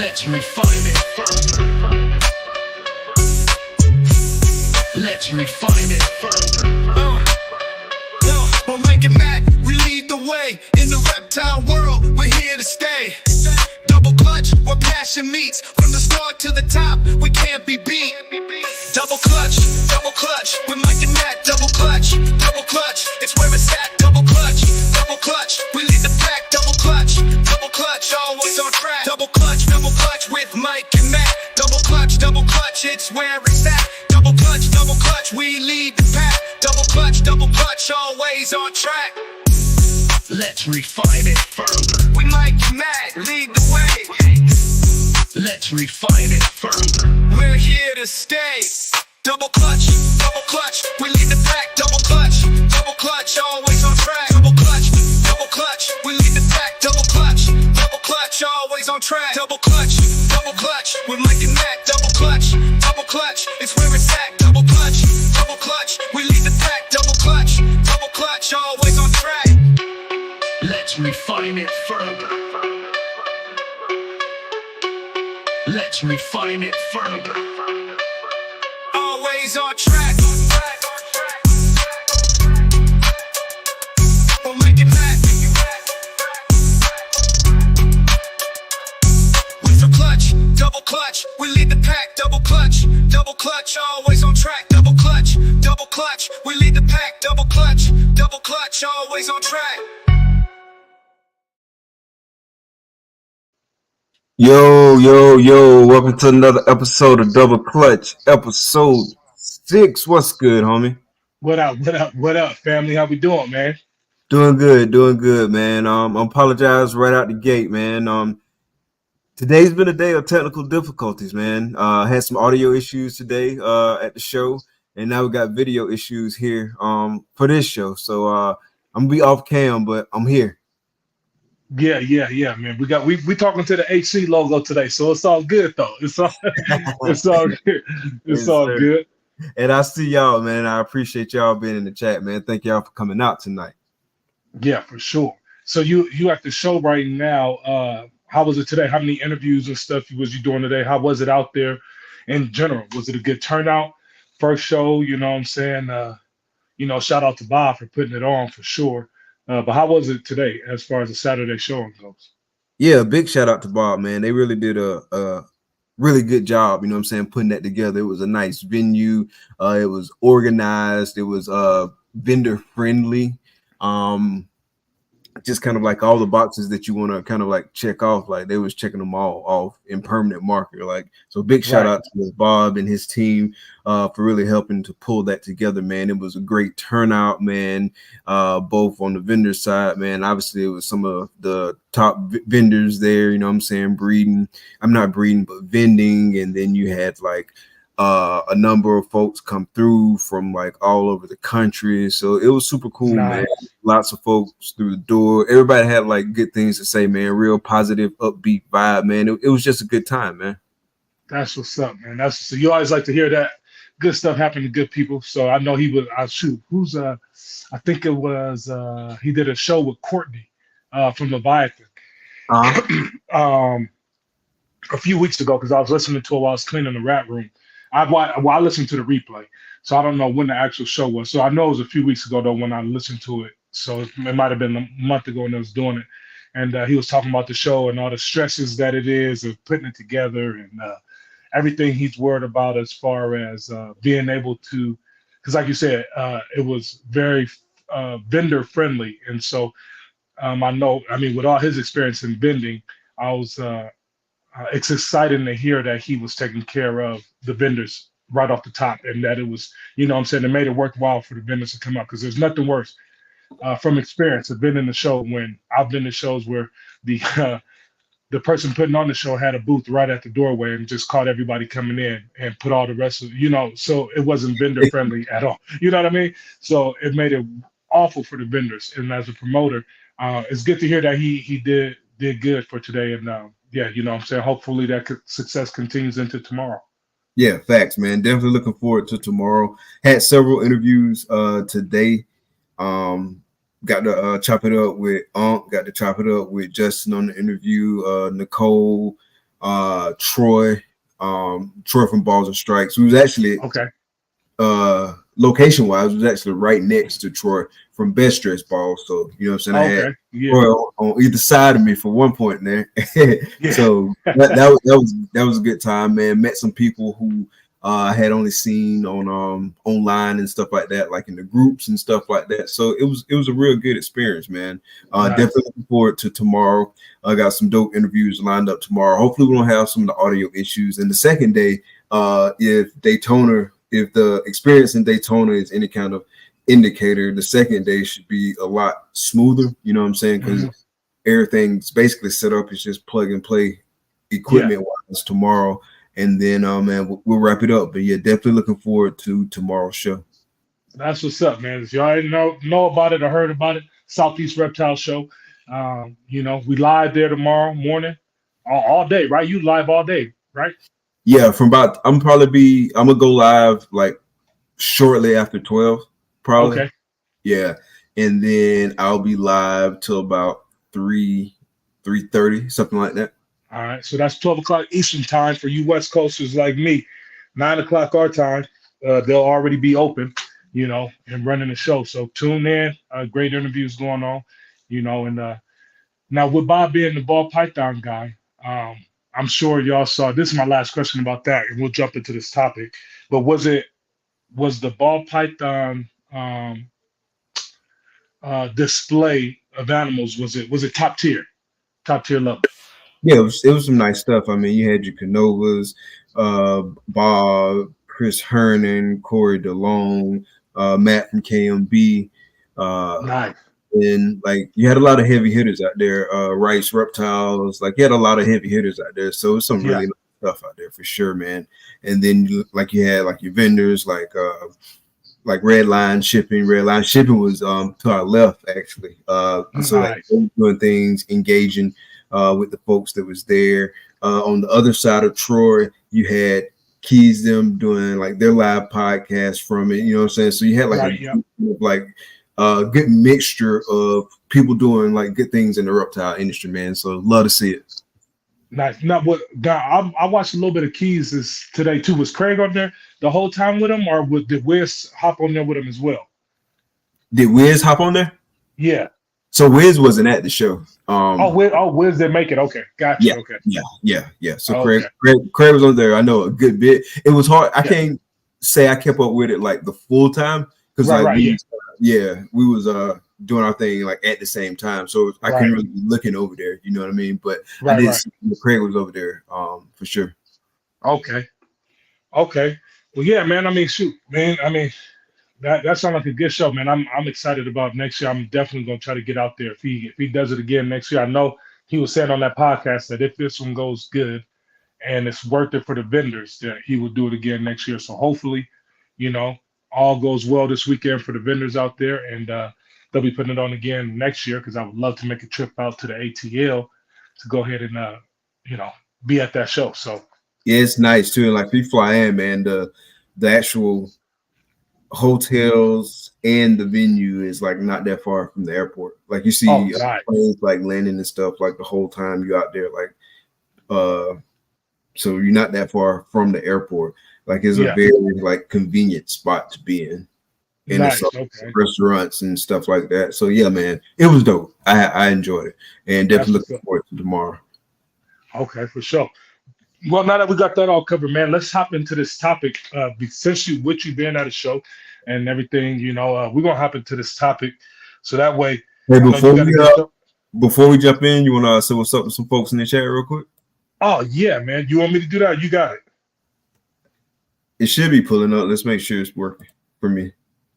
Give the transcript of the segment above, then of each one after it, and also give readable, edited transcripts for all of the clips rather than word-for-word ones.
Let's refine it further. Let's refine it further. We'll make it mad, we lead the way. In the reptile world, we're here to stay. Double clutch, where passion meets. From the start to the top, we can't be beat. Double clutch, we're Mike and Matt. Double clutch, it's where it's at. Double clutch, we lead the pack. Double clutch, always on track. Double clutch with Mike and Matt. Double clutch, it's where it's at. Double clutch, we lead the pack. Double clutch, always on track. Let's refine it further. We Mike and Matt, lead the way. Let's refine it further. We're here to stay. Double clutch, we lead the pack. Double clutch, always on track. Double clutch, we lead the pack. Double clutch, always on track. Double clutch, we're Mike and Matt. Double clutch, it's where it's at. Double clutch, we lead the pack. Double clutch, always on track. Let's refine it further. Let's refine it further. Always on track. We'll make it back. With the clutch, double clutch, we lead the pack. Double clutch, always on track. Double clutch, we lead the pack. Double clutch, always on track. Yo, welcome to another episode of Double Clutch, episode 6. What's good, homie? What up, family? How we doing, man? Doing good, man. Apologize right out the gate, man. Today's been a day of technical difficulties, man. Had some audio issues today at the show, and now we got video issues here for this show. So I'm gonna be off cam, but I'm here. Yeah, man. We talking to the HC logo today, so it's all good though. It's all good. It's all good. And I see y'all, man. I appreciate y'all being in the chat, man. Thank y'all for coming out tonight. Yeah, for sure. So you at the show right now. How was it today? How many interviews and stuff was you doing today? How was it out there in general? Was it a good turnout? First show, you know what I'm saying? Shout out to Bob for putting it on for sure. But how was it today as far as the Saturday showing goes? Yeah, big shout out to Bob, man. They really did a really good job, you know what I'm saying, putting that together. It was a nice venue. It was organized. It was vendor friendly. Just kind of like all the boxes that you want to kind of like check off, like they was checking them all off in permanent marker. Like, so big shout out to Bob and his team for really helping to pull that together, man. It was a great turnout, man, both on the vendor side, man. Obviously it was some of the top vendors there, you know what I'm saying, vending, and then you had like a number of folks come through from like all over the country. So it was super cool, man. Lots of folks through the door. Everybody had like good things to say, man. Real positive, upbeat vibe, man. It was just a good time, man. That's what's up, man. So you always like to hear that good stuff happen to good people. So I know he was. I think it was. He did a show with Courtney from Leviathan a few weeks ago because I was listening to it while I was cleaning the rat room. I listened to the replay, so I don't know when the actual show was. So I know it was a few weeks ago though when I listened to it. So it might have been a month ago when I was doing it, and he was talking about the show and all the stresses that it is of putting it together and everything he's worried about as far as being able to, because like you said, it was very vendor friendly, and so I know. I mean, with all his experience in vending, I was. It's exciting to hear that he was taking care of the vendors right off the top, and that it was, you know what I'm saying, it made it worthwhile for the vendors to come up, because there's nothing worse from experience of being in the show when I've been to shows where the person putting on the show had a booth right at the doorway and just caught everybody coming in and put all the rest of, so it wasn't vendor friendly at all. You know what I mean? So it made it awful for the vendors. And as a promoter, it's good to hear that he did good for today. And yeah, you know what I'm saying? Hopefully that success continues into tomorrow. Yeah, facts, man. Definitely looking forward to tomorrow. Had several interviews today. Got to chop it up with Got to chop it up with Justin on the interview. Nicole, Troy, Troy from Balls and Strikes. We was actually Okay. Location wise, was actually right next to Troy from Best Dress Balls. So you know what I'm saying. I had Okay. Yeah. Troy on either side of me for one point there. Yeah. So that was a good time, man. Met some people who I had only seen on online and stuff like that, like in the groups and stuff like that. So it was a real good experience, man. Nice. Definitely looking forward to tomorrow. I got some dope interviews lined up tomorrow. Hopefully we don't have some of the audio issues. And the second day, if the experience in Daytona is any kind of indicator, the second day should be a lot smoother. You know what I'm saying? Because everything's basically set up. It's just plug and play equipment wise tomorrow. And then, man, we'll wrap it up. But yeah, definitely looking forward to tomorrow's show. That's what's up, man. If you already know about it or heard about it, Southeast Reptile Show. You know, we live there tomorrow morning, all day, right? You live all day, right? Yeah, I'm gonna go live like shortly after 12, probably. Okay. Yeah. And then I'll be live till about 3:30, something like that. All right. So that's 12 o'clock Eastern time for you West Coasters like me. 9 o'clock our time. They'll already be open, you know, and running the show. So tune in. Great interviews going on, you know, and now with Bob being the ball python guy, I'm sure y'all saw, this is my last question about that, and we'll jump into this topic. But was the ball python display of animals, was it top tier level? Yeah, it was some nice stuff. I mean, you had your Canovas, Bob, Chris Hernan, Corey DeLong, Matt from KMB. Nice. And like you had a lot of heavy hitters out there, Rice Reptiles, like you had a lot of heavy hitters out there. So it's some really nice stuff out there for sure, man. And then like you had like your vendors like Red Line Shipping. Red Line Shipping was to our left actually. So like doing things, engaging with the folks that was there. On the other side of Troy, you had Keys them doing like their live podcast from it. You know what I'm saying? So you had like a good mixture of people doing like good things in the reptile industry, man. So love to see it. Nice. Now, I watched a little bit of Keys today too. Was Craig on there the whole time with him, or did Wiz hop on there with him as well? Did Wiz hop on there? Yeah. So Wiz wasn't at the show. Wiz didn't make it. Okay, gotcha. Yeah, okay. Yeah. So Craig was on there. I know a good bit. It was hard. I can't say I kept up with it like the full time because we was doing our thing like at the same time, so I couldn't really be looking over there. You know what I mean? But I did see Craig was over there for sure. Okay. Well, yeah, man. I mean, shoot, man. I mean, that sounds like a good show, man. I'm excited about next year. I'm definitely gonna try to get out there if he does it again next year. I know he was saying on that podcast that if this one goes good and it's worth it for the vendors, that he will do it again next year. So hopefully, you know, all goes well this weekend for the vendors out there, and they'll be putting it on again next year because I would love to make a trip out to the ATL to go ahead and you know, be at that show. So yeah, it's nice too. And like if you fly in, man, the actual hotels and the venue is like not that far from the airport. Like you see planes like landing and stuff like the whole time you out there, like so you're not that far from the airport. Like it's a very like convenient spot to be in. And it's restaurants and stuff like that. So yeah, man, it was dope. I enjoyed it, and definitely looking forward to tomorrow. Okay, for sure. Well, now that we got that all covered, man, let's hop into this topic. Since you being at a show and everything, you know, we're gonna hop into this topic so that way. Hey, before we jump in, you wanna say what's up with some folks in the chat real quick? Oh yeah, man. You want me to do that? You got it. It should be pulling up. Let's make sure it's working for me.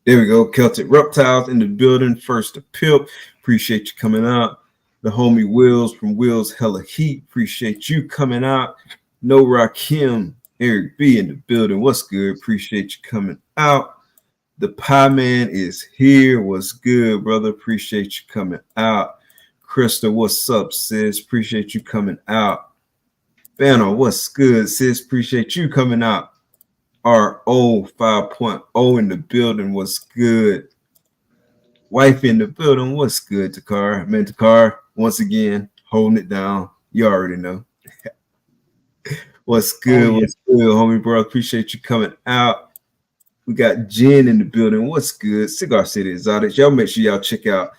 There we go. Celtic Reptiles in the building. First to Pip. Appreciate you coming out. The homie Wills from Wills Hella Heat. Appreciate you coming out. No Rakim. Eric B in the building. What's good? Appreciate you coming out. The Pie Man is here. What's good, brother? Appreciate you coming out. Krista, what's up, sis? Appreciate you coming out. Banner, what's good, sis? Appreciate you coming out. RO 5.0 in the building. What's good? Wife in the building. What's good, Takar? Man, Takar, once again, holding it down. You already know. What's Oh good? yeah. What's good, homie, bro? Appreciate you coming out. We got Jen in the building. What's good? Cigar City Exotics. Y'all make sure y'all check out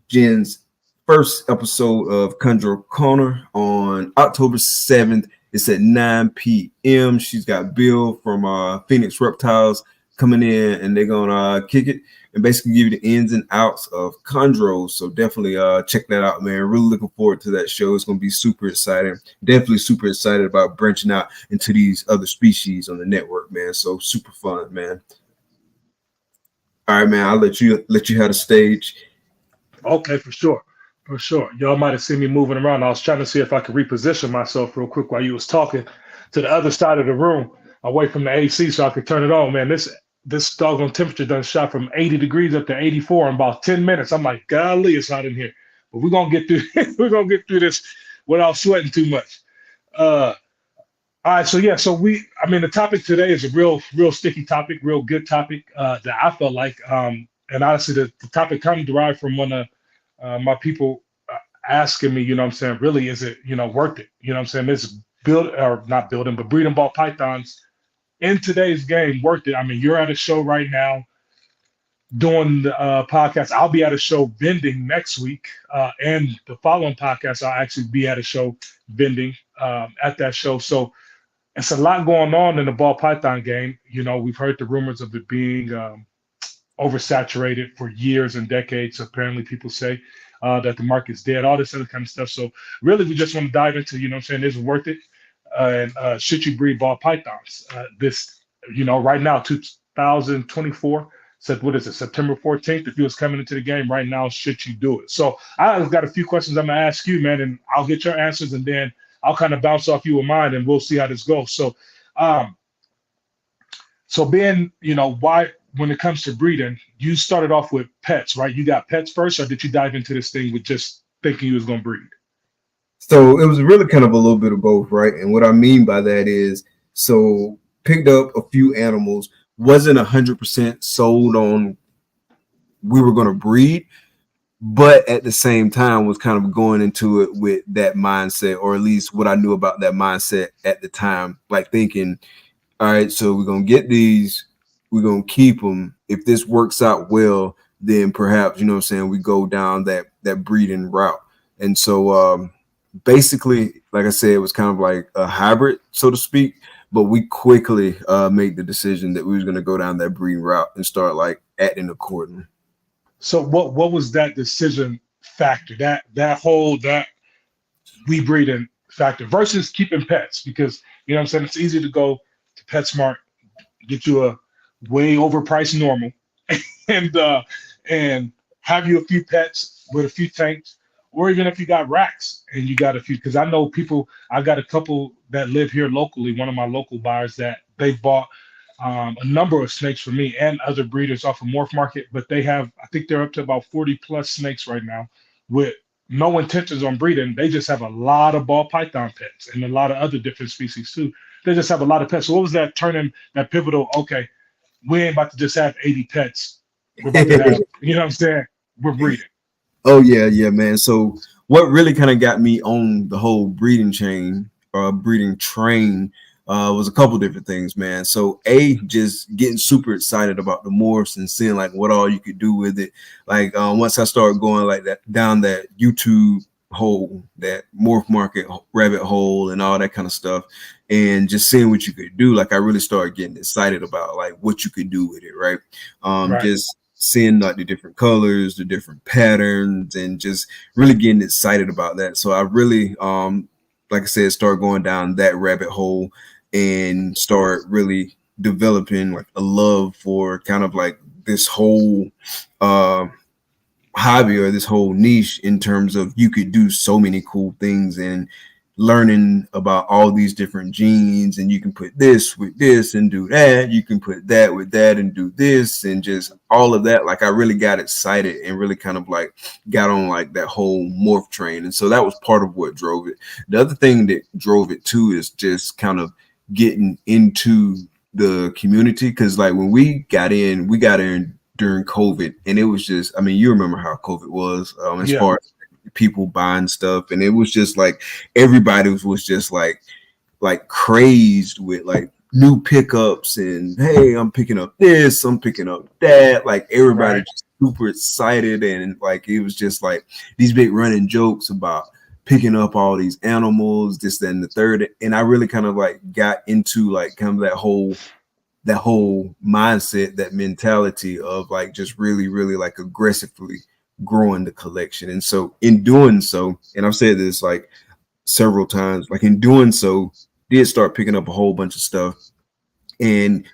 Jen's first episode of Conjure Corner on October 7th. It's at 9 p.m. She's got Bill from Phoenix Reptiles coming in, and they're gonna kick it and basically give you the ins and outs of chondros. So definitely check that out, man. Really looking forward to that show. It's gonna be super exciting. Definitely super excited about branching out into these other species on the network, man. So super fun, man. All right, man. I'll let you have the stage. Okay, for sure. For sure. Y'all might have seen me moving around. I was trying to see if I could reposition myself real quick while you was talking to the other side of the room, away from the AC, so I could turn it on. Man, this doggone temperature done shot from 80 degrees up to 84 in about 10 minutes. I'm like, golly, it's hot in here. But we're gonna get through we're gonna get through this without sweating too much. All right, so yeah, the topic today is a real sticky topic, real good topic that I felt like, and honestly, the topic kind of derived from one of my people asking me, you know what I'm saying, really, is it, worth it? You know what I'm saying? This not building, but breeding ball pythons in today's game worth it? I mean, you're at a show right now doing the podcast. I'll be at a show vending next week, and the following podcast, I'll actually be at a show vending at that show. So it's a lot going on in the ball python game. We've heard the rumors of it being oversaturated for years and decades. Apparently, people say that the market's dead, all this other kind of stuff. So really, we just want to dive into, what I'm saying, is it worth it? And should you breed ball pythons? Right now, 2024, said, what is it, September 14th? If you was coming into the game right now, should you do it? So I've got a few questions I'm going to ask you, man, and I'll get your answers, and then I'll kind of bounce off you with mine, and we'll see how this goes. So, being, why, when it comes to breeding, you started off with pets, right? You got pets first, or did you dive into this thing with just thinking you was going to breed? So it was really kind of a little bit of both, right? And what I mean by that is, so picked up a few animals, wasn't 100% sold on we were going to breed, but at the same time was kind of going into it with that mindset, or at least what I knew about that mindset at the time, like thinking, all right, so we're going to get these, we're going to keep them. If this works out well, then perhaps, we go down that breeding route. And so basically, like I said, it was kind of like a hybrid, so to speak, but we quickly made the decision that we was going to go down that breeding route and start like acting accordingly. So what was that decision factor, that we breeding factor versus keeping pets? Because, what I'm saying, it's easy to go to PetSmart, get you a way overpriced normal and have you a few pets with a few tanks, or even if you got racks and you got a few, because I know people, I got a couple that live here locally, one of my local buyers, that they bought a number of snakes for me and other breeders off of Morph Market, but they have, I think they're up to about 40 plus snakes right now with no intentions on breeding. They just have a lot of ball python pets and a lot of other different species too. They just have a lot of pets. So what was that turning, that pivotal, okay, we ain't about to just have 80 pets. We're about to have, you know what I'm saying? We're breeding. Oh, yeah, man. So what really kind of got me on the whole breeding chain or breeding train was a couple different things, man. So just getting super excited about the morphs and seeing like what all you could do with it. Like once I started going like that down that YouTube hole, that morph market rabbit hole and all that kind of stuff, and just seeing what you could do, like I really started getting excited about like what you could do with it, right? Right. Just seeing like the different colors, the different patterns, and just really getting excited about that. So I really like I said, start going down that rabbit hole and start really developing like a love for kind of like this whole hobby or this whole niche, in terms of you could do so many cool things and learning about all these different genes, and you can put this with this and do that, you can put that with that and do this, and just all of that. Like I really got excited and really kind of like got on like that whole morph train. And so that was part of what drove it. The other thing that drove it too is just kind of getting into the community, because like when we got in during COVID, and it was just, I mean, you remember how COVID was as far as people buying stuff, and it was just like everybody was just like like crazed with like new pickups and hey, I'm picking up this, I'm picking up that. Like everybody Right. just super excited, and like it was just like these big running jokes about picking up all these animals, this, that, and the third. And I really kind of like got into like kind of that whole mindset, that mentality of like just really, really like aggressively growing the collection. And so in doing so, and I've said this like several times, like in doing so, did start picking up a whole bunch of stuff and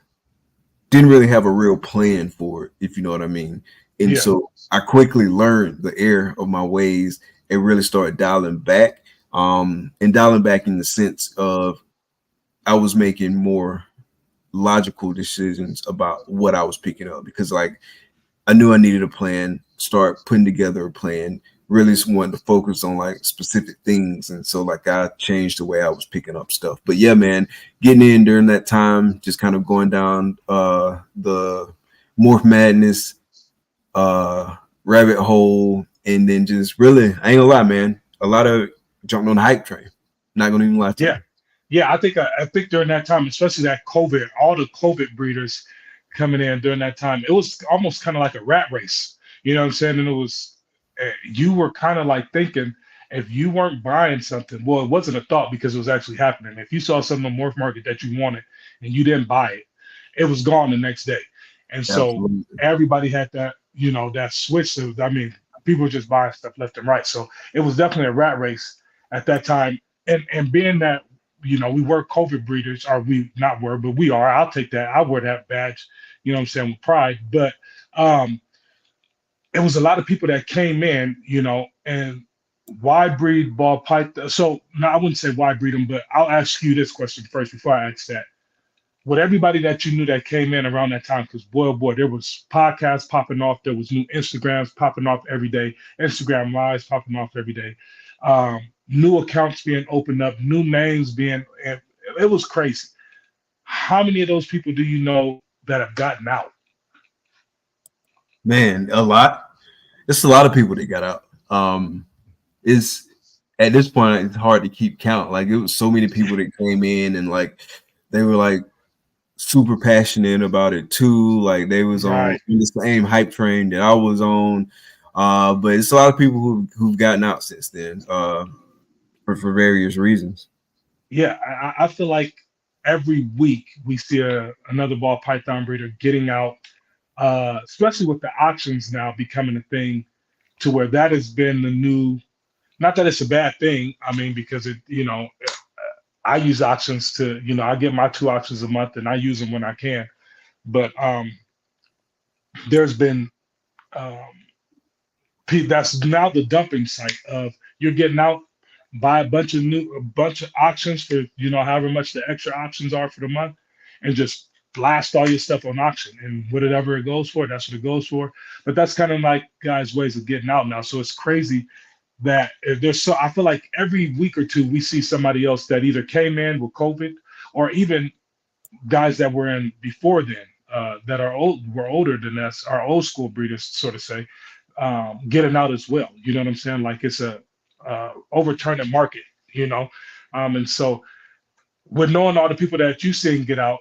didn't really have a real plan for it, if you know what I mean. And Yeah. so I quickly learned the error of my ways and really started dialing back. And dialing back in the sense of I was making more logical decisions about what I was picking up, because like I knew I needed a plan, start putting together a plan, really just wanted to focus on like specific things. And so like I changed the way I was picking up stuff. But yeah, man, getting in during that time, just kind of going down the Morph Madness rabbit hole, and then just really, I ain't gonna lie, man, a lot of jumping on the hype train. Not gonna even lie to Yeah. you. Yeah, I think during that time, especially that COVID, all the COVID breeders coming in during that time, it was almost kind of like a rat race. You know what I'm saying? And it was you were kind of like thinking, if you weren't buying something, well, it wasn't a thought because it was actually happening. If you saw something on Morph Market that you wanted and you didn't buy it, it was gone the next day. And so Absolutely. everybody had that, that switch. I mean, people were just buying stuff left and right. So it was definitely a rat race at that time. And being that we were COVID breeders, or we not were, but we are. I'll take that. I wear that badge, you know what I'm saying, with pride. But um, it was a lot of people that came in, and why breed ball python? So no, I wouldn't say why breed them, but I'll ask you this question first before I ask that. With everybody that you knew that came in around that time, because boy, oh boy, there was podcasts popping off, there was new Instagrams popping off every day, Instagram lives popping off every day, new accounts being opened up, new names being, and it was crazy. How many of those people do you know that have gotten out? Man, a lot. It's a lot of people that got out. It's at this point it's hard to keep count. Like it was so many people that came in and like they were like super passionate about it too. Like they was on Right. the same hype train that I was on. But it's a lot of people who've gotten out since then, for various reasons. Yeah, I feel like every week we see another ball python breeder getting out, especially with the auctions now becoming a thing, to where that has been the new. Not that it's a bad thing. I mean, because I use auctions to, I get my 2 auctions a month and I use them when I can. But there's been um, that's now the dumping site of you're getting out, buy a bunch of auctions for however much the extra options are for the month, and just blast all your stuff on auction, and whatever it goes for, that's what it goes for. But that's kind of like guys' ways of getting out now. So it's crazy that if there's I feel like every week or two we see somebody else that either came in with COVID, or even guys that were in before then, that are were older than us, our old school breeders, sort of say, getting out as well. You know what I'm saying? Like it's a overturning market, and so with knowing all the people that you seen get out,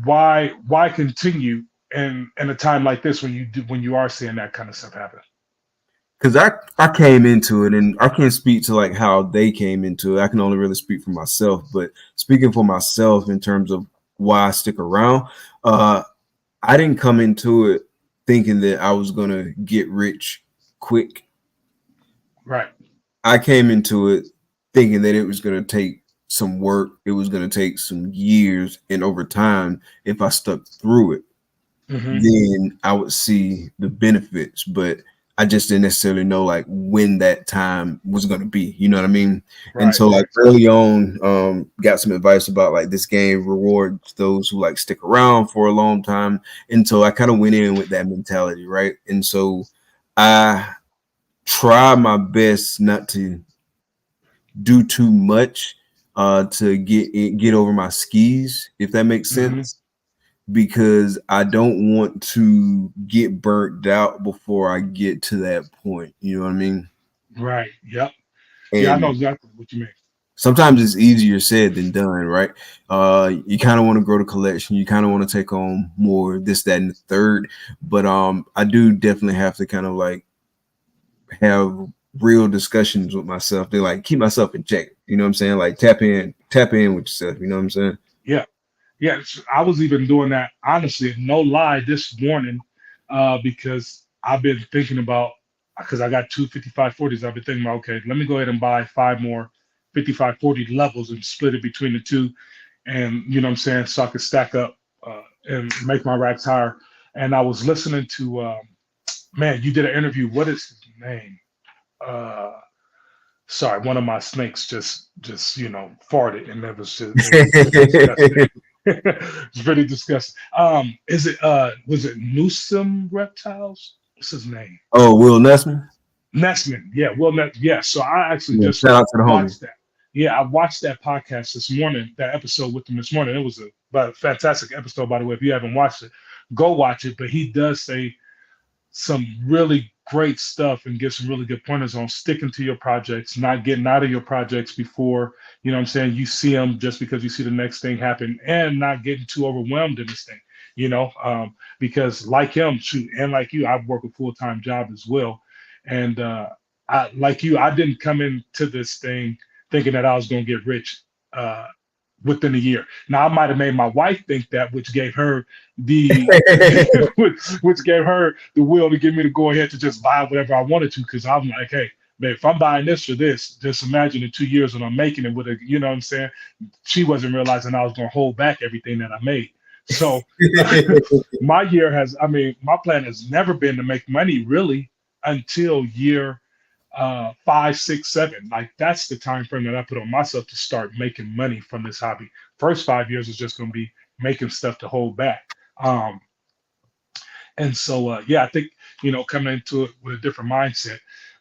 why continue in a time like this when you are seeing that kind of stuff happen? Because I came into it, and I can't speak to like how they came into it. I can only really speak for myself. But speaking for myself in terms of why I stick around, uh, I didn't come into it thinking that I was gonna get rich quick. Right. I came into it thinking that it was gonna take some work. It was gonna take some years, and over time, if I stuck through it, Hmm. then I would see the benefits. But I just didn't necessarily know like when that time was going to be. You know what I mean? And Right. so like early on, got some advice about like this game rewards those who like stick around for a long time. And so I kind of went in with that mentality, right? And so I try my best not to do too much to get over my skis, if that makes Hmm. sense, because I don't want to get burnt out before I get to that point. You know what I mean? Right. Yep. Yeah, I know And exactly what you mean. sometimes it's easier said than done, right? You kind of want to grow the collection, you kind of want to take on more this, that, and the third. But I do definitely have to kind of like have real discussions with myself to like keep myself in check. You know what I'm saying? Like tap in with yourself. You know what I'm saying? Yeah. Yeah, I was even doing that honestly, no lie, this morning, because I've been thinking about because I got two 5540s. I've been thinking about okay, let me go ahead and buy five more 5540 levels and split it between the two, and you know what I'm saying, so I could stack up and make my racks higher. And I was listening to man, you did an interview. What is his name? Uh, Sorry, one of my snakes just farted, and it was pretty disgusting. It's pretty disgusting. Is it was it Newsome Reptiles? What's his name? Oh, Will Nessman. Nessman. Yeah, Will Ness. Yeah. So I actually Yeah, just shout out to the homie. watched that. Yeah, I watched that podcast this morning, that episode with him this morning. It was a fantastic episode, by the way. If you haven't watched it, go watch it. But he does say some really great stuff and give some really good pointers on sticking to your projects, not getting out of your projects before, you know what I'm saying, you see them just because you see the next thing happen, and not getting too overwhelmed in this thing, because like him, shoot, and like you, I work a full-time job as well. And I like you, I didn't come into this thing thinking that I was going to get rich within a year. Now I might have made my wife think that, which gave her the which gave her the will to get me to go ahead to just buy whatever I wanted to, because I'm like, hey, babe, if I'm buying this for this, just imagine in 2 years when I'm making it with a, you know what I'm saying? She wasn't realizing I was going to hold back everything that I made. So my year has, I mean, my plan has never been to make money really until year 5, 6, 7. Like that's the time frame that I put on myself to start making money from this hobby. First 5 years is just going to be making stuff to hold back. Um, and so, yeah, I think coming into it with a different mindset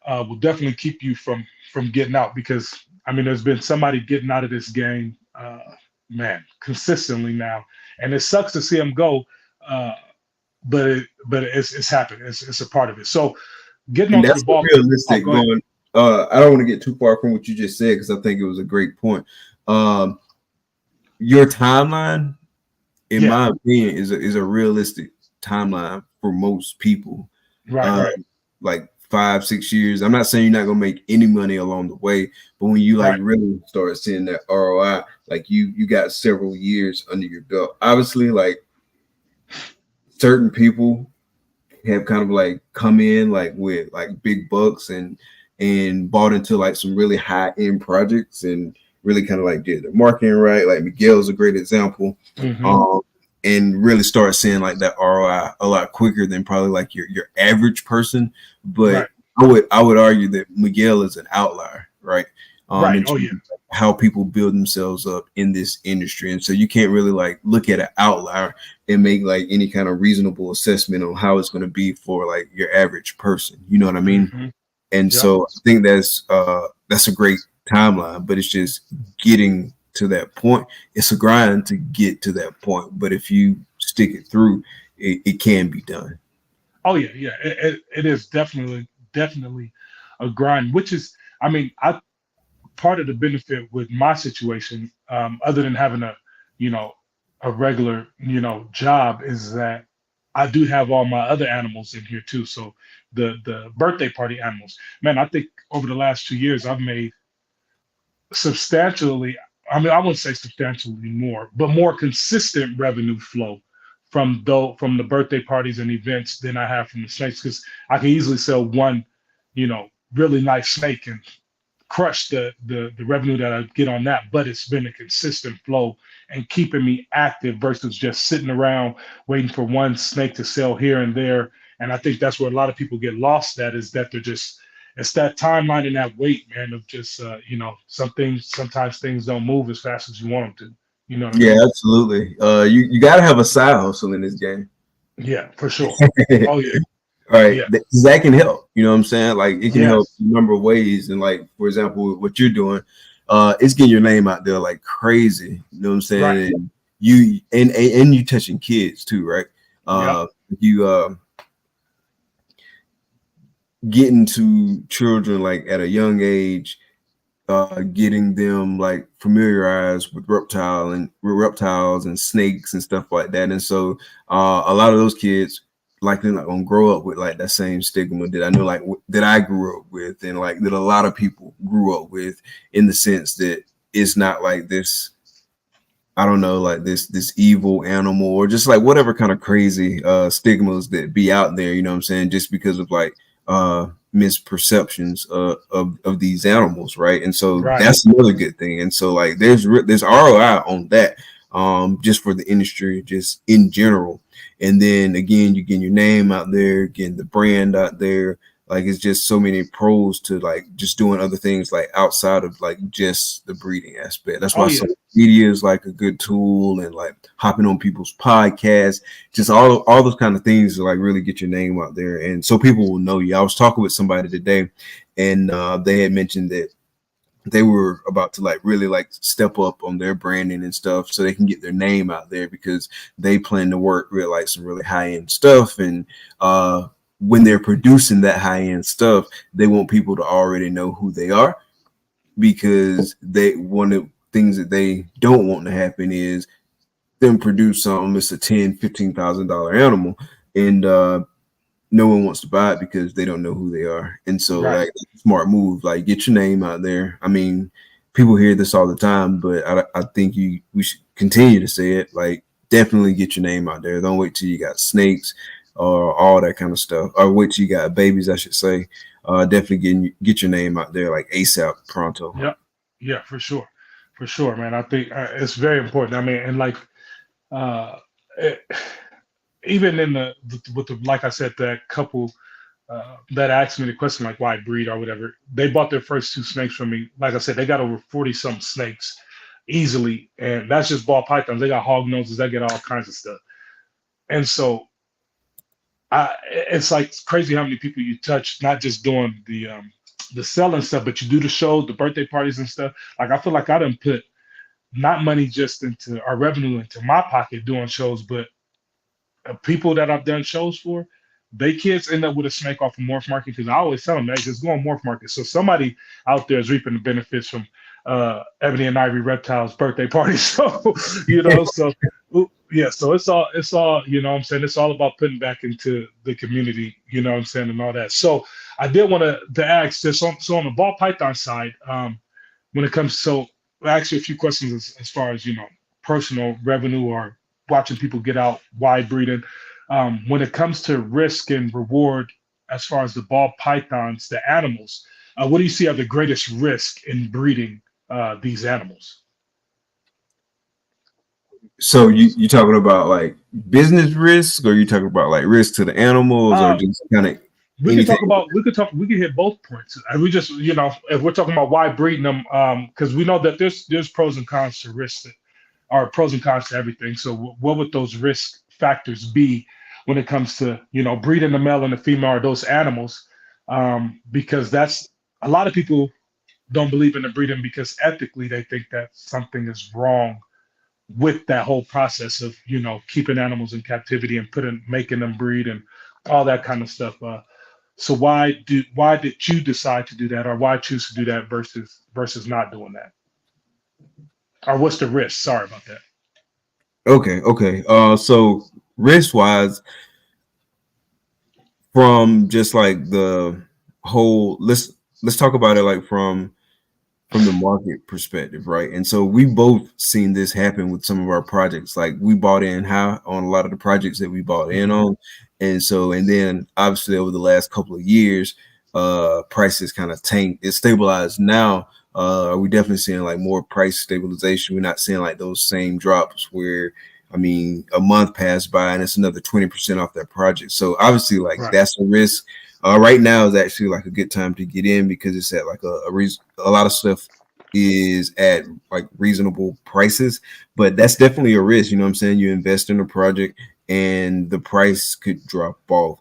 will definitely keep you from getting out, because I mean, there's been somebody getting out of this game, man, consistently now, and it sucks to see them go, uh, but it's happened. It's a part of it. So getting And onto the that's the ball. Oh, realistic go ahead. going. I don't want to get too far from what you just said because I think it was a great point. Um, your timeline, in Yeah. my opinion, is a realistic timeline for most people. Right. Uh, Right. like 5, 6 years. I'm not saying you're not gonna make any money along the way, but when you like Right. really start seeing that ROI, like you got several years under your belt. Obviously, like certain people have kind of like come in like with like big bucks and bought into like some really high end projects and really kind of like did the marketing right. Like Miguel's a great example. Hmm. Um, and really start seeing like that ROI a lot quicker than probably like your average person. But Right. I would argue that Miguel is an outlier, right? Right. In Oh terms yeah. of how people build themselves up in this industry. And so you can't really like look at an outlier and make like any kind of reasonable assessment on how it's going to be for like your average person. You know what I mean? Hmm. And Yep. so I think that's a great timeline, but it's just getting to that point. It's a grind to get to that point, but if you stick it through, it can be done. Oh yeah. Yeah. It is definitely a grind, which is, I mean, I part of the benefit with my situation, other than having you know, a regular, job, is that I do have all my other animals in here too. So the birthday party animals, man, I think over the last 2 years I've made substantially, I mean, I wouldn't say substantially more, but more consistent revenue flow from the birthday parties and events than I have from the snakes, because I can easily sell one, really nice snake and crush the revenue that I get on that, but it's been a consistent flow and keeping me active versus just sitting around waiting for one snake to sell here and there. And I think that's where a lot of people get lost at, is that they're just, it's that timeline and that wait, man, of just sometimes things don't move as fast as you want them to. You know what I Yeah, mean? absolutely. You got to have a side hustle in this game. Yeah, for sure. Oh yeah, Right, yeah, that can help. You know what I'm saying? Like it can help yes, a number of ways. And like for example, what you're doing, it's getting your name out there like crazy. You know what I'm right, saying? And and you touching kids too, right? yep, You getting to children like at a young age getting them like familiarized with reptiles and snakes and stuff like that. And so a lot of those kids likely not gonna grow up with like that same stigma that I know like that I grew up with, and like that a lot of people grew up with, in the sense that it's not like this, I don't know, like this evil animal, or just like whatever kind of crazy stigmas that be out there, you know what I'm saying, just because of like misperceptions of these animals, right? And so Right. that's another good thing. And so like there's ROI on that, just for the industry, just in general. And then again, you get your name out there, getting the brand out there. Like it's just so many pros to like just doing other things like outside of like just the breeding aspect. That's Oh why yeah. social media is like a good tool, and like hopping on people's podcasts, just all those kind of things to like really get your name out there, and so people will know you. I was talking with somebody today, and they had mentioned that they were about to like really like step up on their branding and stuff so they can get their name out there, because they plan to work with like some really high end stuff. And when they're producing that high end stuff, they want people to already know who they are, because one of the things that they don't want to happen is them produce something, it's a $10,000-$15,000 animal, and no one wants to buy it because they don't know who they are. And so Right. like smart move, like get your name out there. I mean, people hear this all the time, but I think we should continue to say it. Like definitely get your name out there. Don't wait till you got snakes or all that kind of stuff, or wait till you got babies, I should say. Definitely get your name out there like ASAP, pronto. Yep. Yeah, for sure, man. I think it's very important. I mean, and like uh, it, even in with the like I said, that couple that asked me the question like why breed or whatever, they bought their first two snakes from me. Like I said, they got over 40 some snakes easily, and that's just ball pythons. They got hog noses, they get all kinds of stuff. And so it's like crazy how many people you touch, not just doing the selling stuff, but you do the shows, the birthday parties and stuff. Like I feel like I done put not money just into our revenue into my pocket doing shows, but people that I've done shows for, they kids end up with a snake off of Morph Market, because I always tell them that just go on Morph Market. So somebody out there is reaping the benefits from Ebony and Ivory Reptiles birthday party. So so yeah, so it's all what I'm saying, it's all about putting back into the community, what I'm saying, and all that. So I did want to ask this on the ball python side, when it comes, so I asked you a few questions as far as personal revenue or watching people get out wide breeding. When it comes to risk and reward, as far as the ball pythons, the animals, what do you see are the greatest risk in breeding these animals? So you talking about like business risk, or you talking about like risk to the animals, or Uh, just kind of we could anything? talk about we could hit both points. And we just if we're talking about why breeding them, because we know that there's pros and cons to risk, or pros and cons to everything. So what would those risk factors be when it comes to breeding the male and the female or those animals? Because that's a lot of people don't believe in the breeding because ethically they think that something is wrong with that whole process of keeping animals in captivity and making them breed and all that kind of stuff. So why did you decide to do that, or why choose to do that versus not doing that, or what's the risk? Sorry about that. Okay. So risk wise, from just like the whole, let's talk about it like from the market perspective, right? And so we both seen this happen with some of our projects. Like we bought in high on a lot of the projects that we bought in Mhm. on, and then obviously over the last couple of years, prices kind of tanked. It's stabilized now. We definitely seeing like more price stabilization. We're not seeing like those same drops where, I mean, a month passed by and it's another 20% off that project. So obviously, like Right. that's a risk. Right now is actually like a good time to get in, because it's at like a lot of stuff is at like reasonable prices, but that's definitely a risk. You know what I'm saying? You invest in a project and the price could drop off.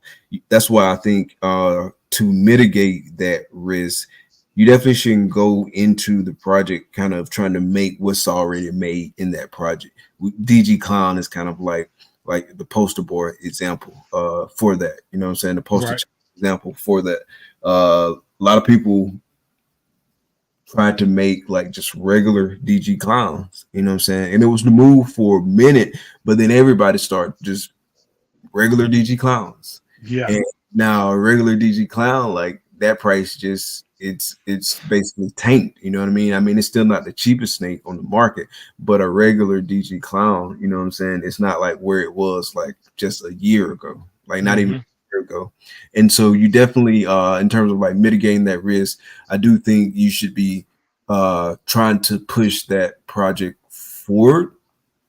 That's why I think to mitigate that risk, you definitely shouldn't go into the project kind of trying to make what's already made in that project. DG Clown is kind of like the poster board example for that. You know what I'm saying? The poster Right. example for that. A lot of people tried to make like just regular DG clowns, you know what I'm saying? And it was the move for a minute, but then everybody started just regular DG clowns. Yeah. And now a regular DG clown, like that price just it's basically tanked, you know what I mean? I mean, it's still not the cheapest snake on the market, but a regular DG clown, you know what I'm saying? It's not like where it was like just a year ago, like not even a year ago. And so you definitely in terms of like mitigating that risk, I do think you should be trying to push that project forward,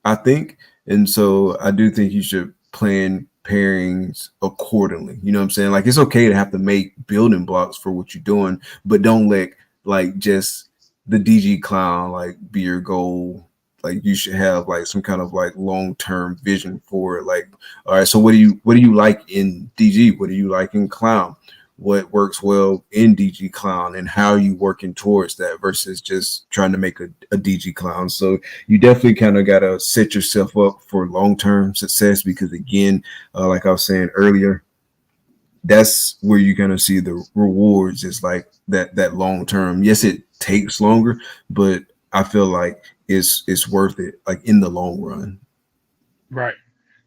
I think. And so I do think you should plan pairings accordingly. You know what I'm saying? Like it's okay to have to make building blocks for what you're doing, but don't let like just the DG clown like be your goal. Like you should have like some kind of like long-term vision for it. Like, all right, so what do you like in DG? What do you like in clown? What works well in DG clown, and how are you working towards that versus just trying to make a DG clown. So you definitely kind of got to set yourself up for long-term success, because again, like I was saying earlier, that's where you're going to see the rewards, is like that long-term. Yes, it takes longer, but I feel like it's worth it, like in the long run. Right.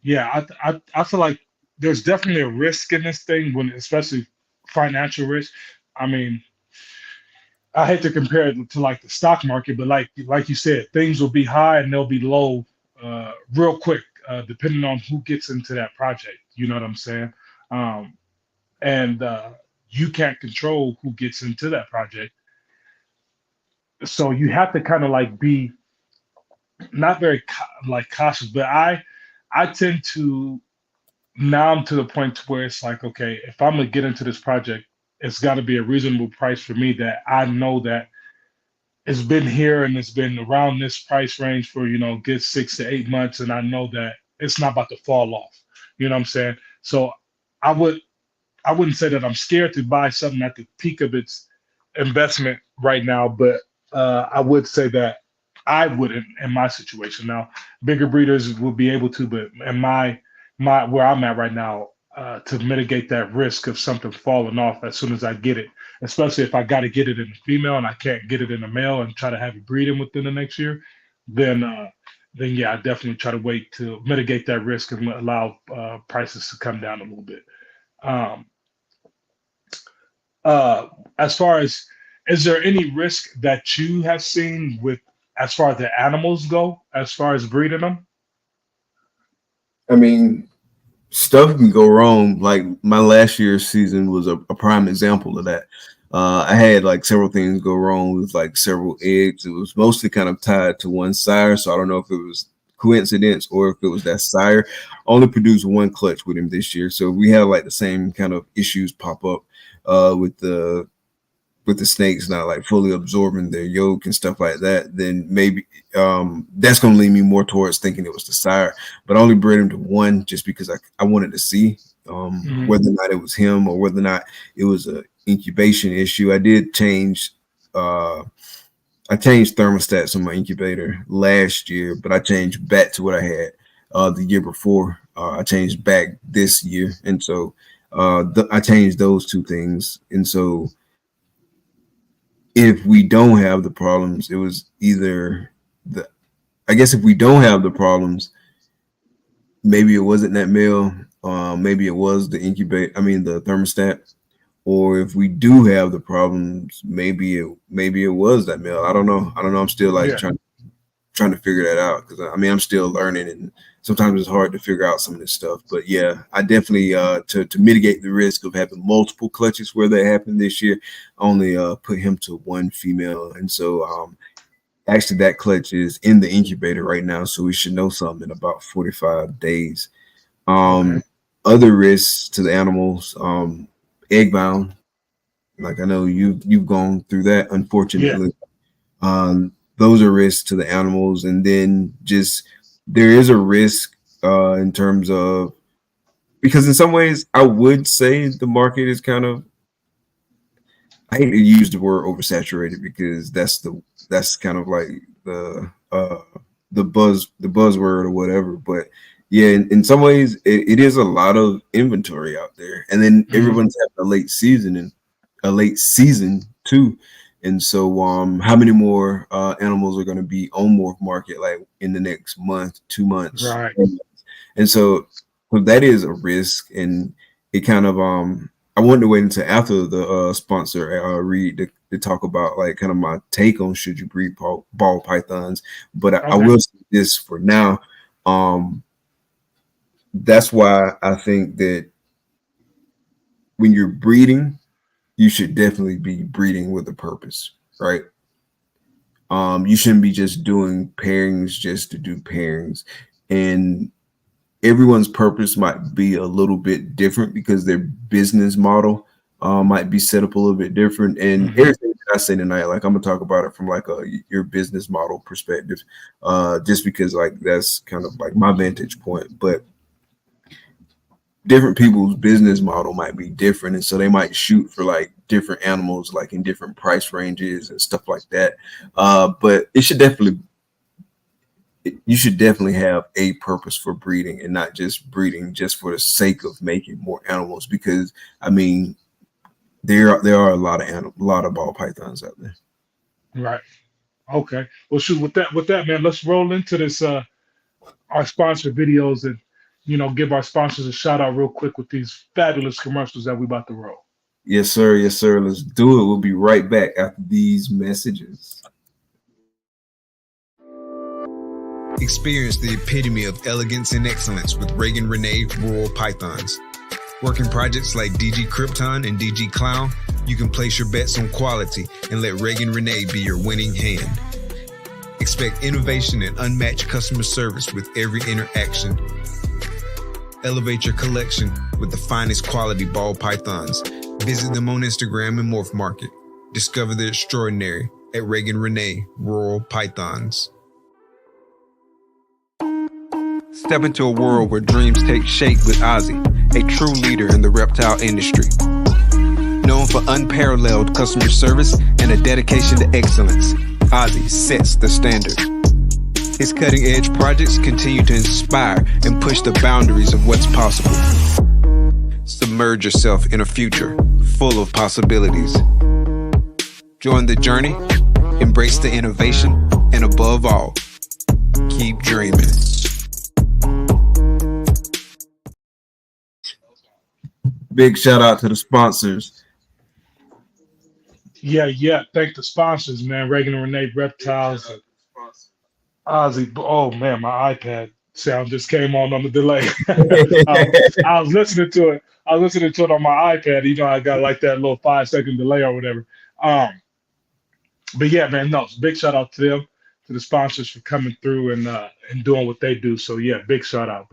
Yeah. I feel like there's definitely a risk in this thing, when especially financial risk. I mean, I hate to compare it to like the stock market, but like you said, things will be high and they'll be low real quick, depending on who gets into that project. You know what I'm saying? Um, and you can't control who gets into that project, so you have to kind of like be not very like cautious. But I tend to, now I'm to the point to where it's like, okay, if I'm gonna get into this project, it's got to be a reasonable price for me, that I know that it's been here and it's been around this price range for, good 6 to 8 months, and I know that it's not about to fall off. You know what I'm saying? So I would I wouldn't say that I'm scared to buy something at the peak of its investment right now, but I would say that I wouldn't in my situation. Now, bigger breeders will be able to, but in my where I'm at right now, to mitigate that risk of something falling off as soon as I get it, especially if I got to get it in a female and I can't get it in a male and try to have it breeding within the next year, then yeah, I definitely try to wait to mitigate that risk and allow prices to come down a little bit. Um, uh, as far as, is there any risk that you have seen with, as far as the animals go, as far as breeding them? I mean, stuff can go wrong. Like my last year's season was a prime example of that. I had like several things go wrong with like several eggs. It was mostly kind of tied to one sire, so I don't know if it was coincidence or if it was that sire only produced one clutch with him this year. So we had like the same kind of issues pop up with the snakes not like fully absorbing their yolk and stuff like that. Then maybe that's going to lead me more towards thinking it was the sire. But I only bred him to one just because I wanted to see whether or not it was him or whether or not it was a incubation issue. I did change I changed thermostats on my incubator last year, but I changed back to what I had the year before. I changed back this year, and so I changed those two things. And so if we don't have the problems, it was either the, I guess if we don't have the problems, maybe it wasn't that male. Maybe it was the the thermostat. Or if we do have the problems, maybe it was that male. I don't know. I'm still like Yeah. trying to figure that out, because I mean I'm still learning, and sometimes it's hard to figure out some of this stuff. But yeah, I definitely to mitigate the risk of having multiple clutches where that happened this year, only put him to one female. And so actually that clutch is in the incubator right now, so we should know something in about 45 days. Okay. Other risks to the animals, egg bound. Like I know you've gone through that, Yeah. unfortunately. Those are risks to the animals, and then just there is a risk in terms of, because in some ways I would say the market is kind of, I hate to use the word oversaturated, because that's kind of like the buzzword or whatever. But yeah, in some ways it is a lot of inventory out there, and then Mhm. everyone's having a late season too. And so how many more animals are going to be on Morph Market like in the next month, 2 months? Right. And so that is a risk, and it kind of I wanted to wait until after the sponsor read to talk about like kind of my take on should you breed ball pythons. But I Okay. will say this for now. That's why I think that when you're breeding, you should definitely be breeding with a purpose, right? You shouldn't be just doing pairings just to do pairings. And everyone's purpose might be a little bit different because their business model might be set up a little bit different. And everything that I say tonight, like I'm gonna talk about it from like your business model perspective, just because like that's kind of like my vantage point. But different people's business model might be different, and so they might shoot for like different animals, like in different price ranges and stuff like that. But you should definitely have a purpose for breeding and not just breeding just for the sake of making more animals. Because I mean, there are a lot of ball pythons out there. Right. Okay. Well, shoot. With that, man, let's roll into this. Our sponsor videos and give our sponsors a shout out real quick with these fabulous commercials that we about to roll. Yes, sir. Yes, sir. Let's do it. We'll be right back after these messages. Experience the epitome of elegance and excellence with Reagan Renee Rural Pythons. Working projects like DG Krypton and DG Clown, you can place your bets on quality and let Reagan Renee be your winning hand. Expect innovation and unmatched customer service with every interaction. Elevate your collection with the finest quality ball pythons. Visit them on Instagram and Morph Market. Discover the extraordinary at Reagan Renee Rural Pythons. Step into a world where dreams take shape with Ozzy, a true leader in the reptile industry. Known for unparalleled customer service and a dedication to excellence, Ozzy sets the standard. His cutting-edge projects continue to inspire and push the boundaries of what's possible. Submerge yourself in a future full of possibilities. Join the journey, embrace the innovation, and above all, keep dreaming. Big shout out to the sponsors. Yeah. Thank the sponsors, man. Reagan and Renee, Reptiles, Ozzy. Oh man, my iPad sound just came on the delay. I was listening to it. I was listening to it on my iPad. I got like that little 5-second delay or whatever. But yeah, man, no, big shout out to them, to the sponsors for coming through and doing what they do. So yeah, big shout out.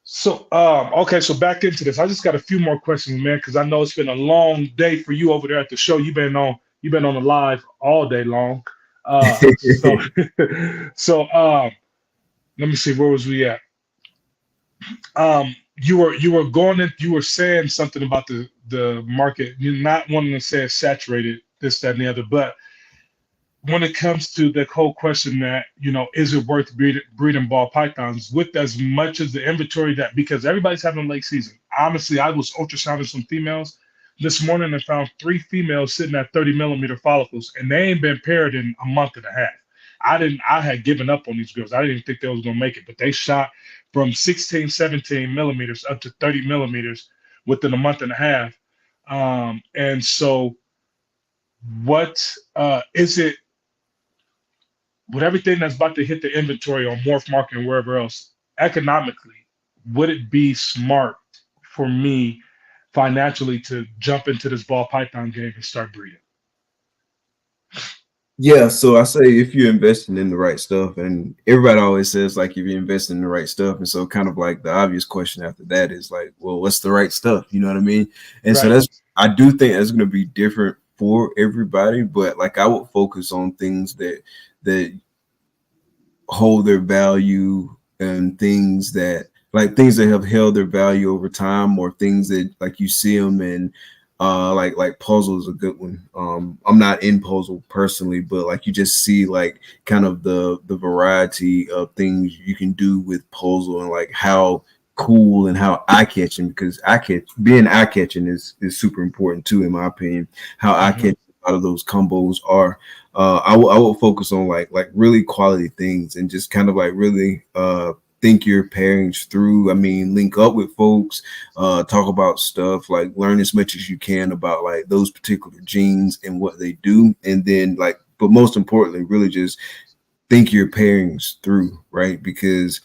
So okay, so back into this. I just got a few more questions, man, because I know it's been a long day for you over there at the show. You've been on the live all day long. So so let me see, where was we at? You were saying something about the market. You're not wanting to say it's saturated, this, that, and the other, but when it comes to the whole question that, is it worth breeding ball pythons with as much as the inventory because everybody's having a late season. Honestly, I was ultrasounding some females this morning and found 3 females sitting at 30 millimeter follicles, and they ain't been paired in a month and a half. I had given up on these girls. I didn't think they was going to make it, but they shot from 16, 17 millimeters up to 30 millimeters within a month and a half. And so what is it, with everything that's about to hit the inventory on Morph Market and wherever else, economically, would it be smart for me financially to jump into this ball python game and start breeding? Yeah, so I say if you're investing in the right stuff, and everybody always says like if you're investing in the right stuff, and so kind of like the obvious question after that is like, well, what's the right stuff? You know what I mean? And so I do think that's going to be different for everybody, but like I would focus on things that hold their value, and things that have held their value over time, or things that like you see them in. Like puzzle is a good one. I'm not in puzzle personally, but like you just see like kind of the variety of things you can do with puzzle, and like how cool and how eye-catching, because being eye-catching is super important too, in my opinion. How eye-catching a lot of those combos are. I will focus on like really quality things and just kind of like really think your pairings through. I mean, link up with folks, talk about stuff, like learn as much as you can about like those particular genes and what they do, and then like, but most importantly, really just think your pairings through, right? Because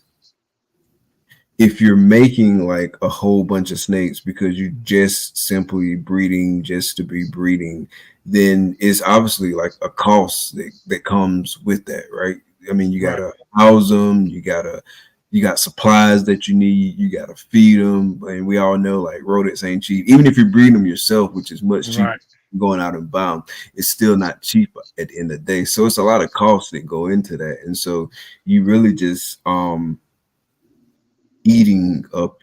if you're making like a whole bunch of snakes because you just simply breeding just to be breeding, then it's obviously like a cost that comes with that, right? I mean, you gotta house them, you got supplies that you need, you gotta feed them, and we all know like rodents ain't cheap. Even if you're breeding them yourself, which is much cheaper than going out and buying them, it's still not cheap at the end of the day. So it's a lot of costs that go into that, and so you really just eating up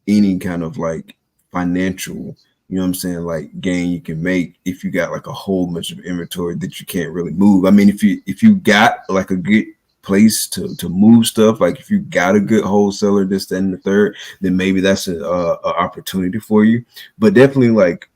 any kind of like financial, you know what I'm saying, like gain you can make if you got like a whole bunch of inventory that you can't really move. I mean, if you got like a good place to move stuff, like if you got a good wholesaler, this, that, and the third, then maybe that's a opportunity for you. But definitely like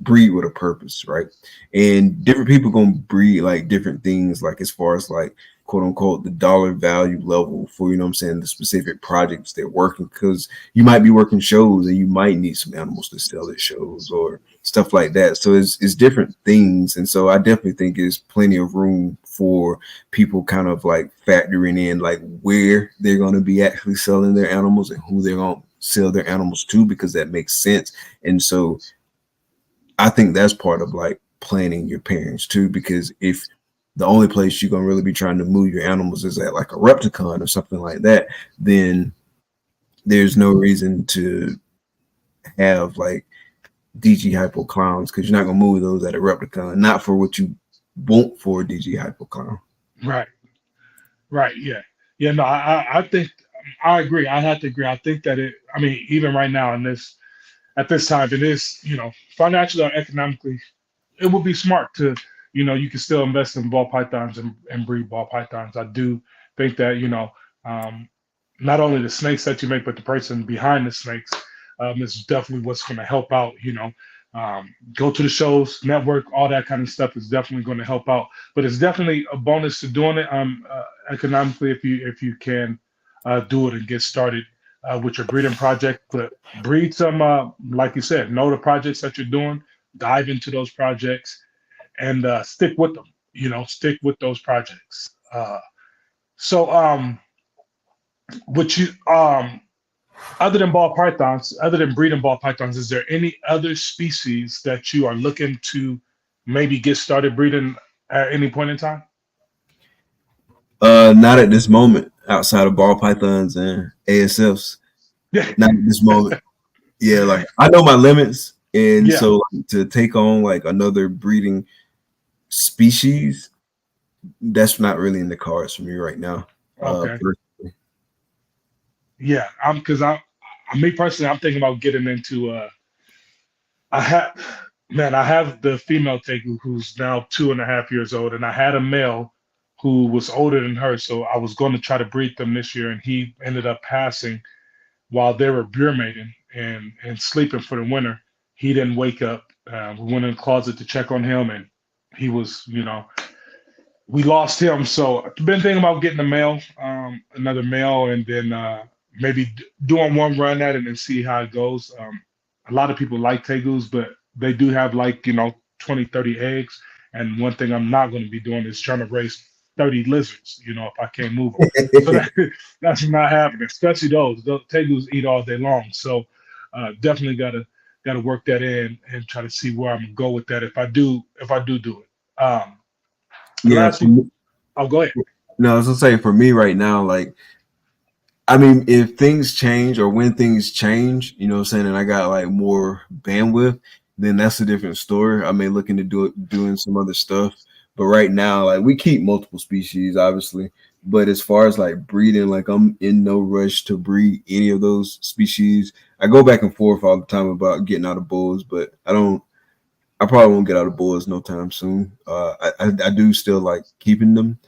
breed with a purpose, right? And different people gonna breed like different things, like as far as like quote unquote the dollar value level for, you know what I'm saying, the specific projects they're working, because you might be working shows and you might need some animals to sell at shows or stuff like that. So it's different things. And so I definitely think there's plenty of room for people kind of like factoring in like where they're going to be actually selling their animals and who they're going to sell their animals to, because that makes sense. And so I think that's part of like planning your pairings too, because if the only place you're gonna really be trying to move your animals is at like a Repticon or something like that, then there's no reason to have like DG Hypo clowns, because you're not gonna move those at a Repticon, not for what you want for a DG Hypo clown. Right. Yeah. No, I think I agree. I have to agree. I think that I mean, even right now at this time, it is, financially or economically, it would be smart to, you can still invest in ball pythons and breed ball pythons. I do think that, not only the snakes that you make, but the person behind the snakes is definitely what's going to help out, go to the shows, network, all that kind of stuff is definitely going to help out. But it's definitely a bonus to doing it economically if you can do it and get started with your breeding project. But breed some, like you said, know the projects that you're doing, dive into those projects, and stick with them. Stick with those projects. So, would you other than ball pythons, other than breeding ball pythons, is there any other species that you are looking to maybe get started breeding at any point in time? Not at this moment, outside of ball pythons and ASFs. Yeah. Not at this moment. Yeah, like I know my limits, and Yeah. so like, to take on like another breeding species, that's not really in the cards for me right now. Okay. Yeah, me personally, I'm thinking about getting into I have the female tegu who's now 2.5 years old, and I had a male who was older than her, so I was going to try to breed them this year, and he ended up passing while they were beer mating and sleeping for the winter. He didn't wake up. We went in the closet to check on him, and he was, we lost him. So I've been thinking about getting a male, another male, and then maybe doing one run at it and see how it goes. A lot of people like tegus, but they do have like, 20, 30 eggs. And one thing I'm not going to be doing is trying to raise 30 lizards, if I can't move them. So that's not happening, especially those. The tegus eat all day long. So definitely got to work that in and try to see where I'm going to go with that if I do it. Yeah. I'll go ahead. No, I was gonna say for me right now, like, I mean, if things change or when things change, you know what I'm saying, and I got like more bandwidth, then that's a different story. I may look into doing some other stuff. But right now, like we keep multiple species, obviously. But as far as like breeding, like I'm in no rush to breed any of those species. I go back and forth all the time about getting out of bulls, but I probably won't get out of bulls no time soon. I do still like keeping them.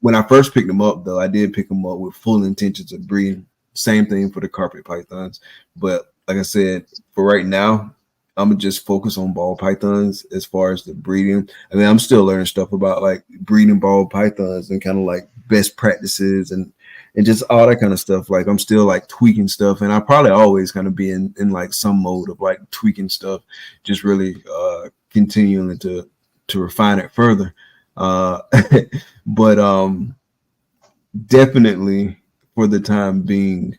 When I first picked them up, though, I did pick them up with full intentions of breeding. Same thing for the carpet pythons. But like I said, for right now, I'm gonna just focus on ball pythons as far as the breeding. I mean, I'm still learning stuff about like breeding ball pythons and kind of like best practices and just all that kind of stuff. Like I'm still like tweaking stuff, and I probably always kind of be in like some mode of like tweaking stuff, just really continuing to refine it further. Uh, but definitely for the time being,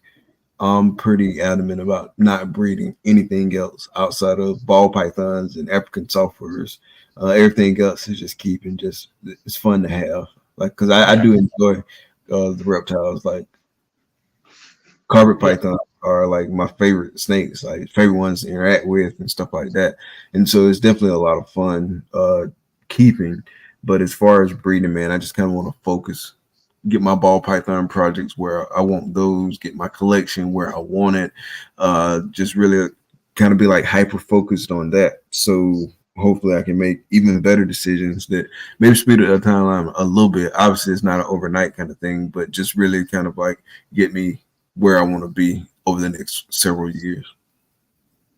I'm pretty adamant about not breeding anything else outside of ball pythons and African sulfurs. Everything else is just keeping. Just it's fun to have, like because I Yeah. do enjoy the reptiles. Like carpet Yeah. pythons are like my favorite snakes, like favorite ones to interact with and stuff like that. And so it's definitely a lot of fun keeping. But as far as breeding, man, I just kind of want to focus, get my ball python projects where I want those, get my collection where I want it. Just really kind of be like hyper focused on that. So hopefully I can make even better decisions that maybe speed up the timeline a little bit. Obviously it's not an overnight kind of thing, but just really kind of like get me where I want to be over the next several years.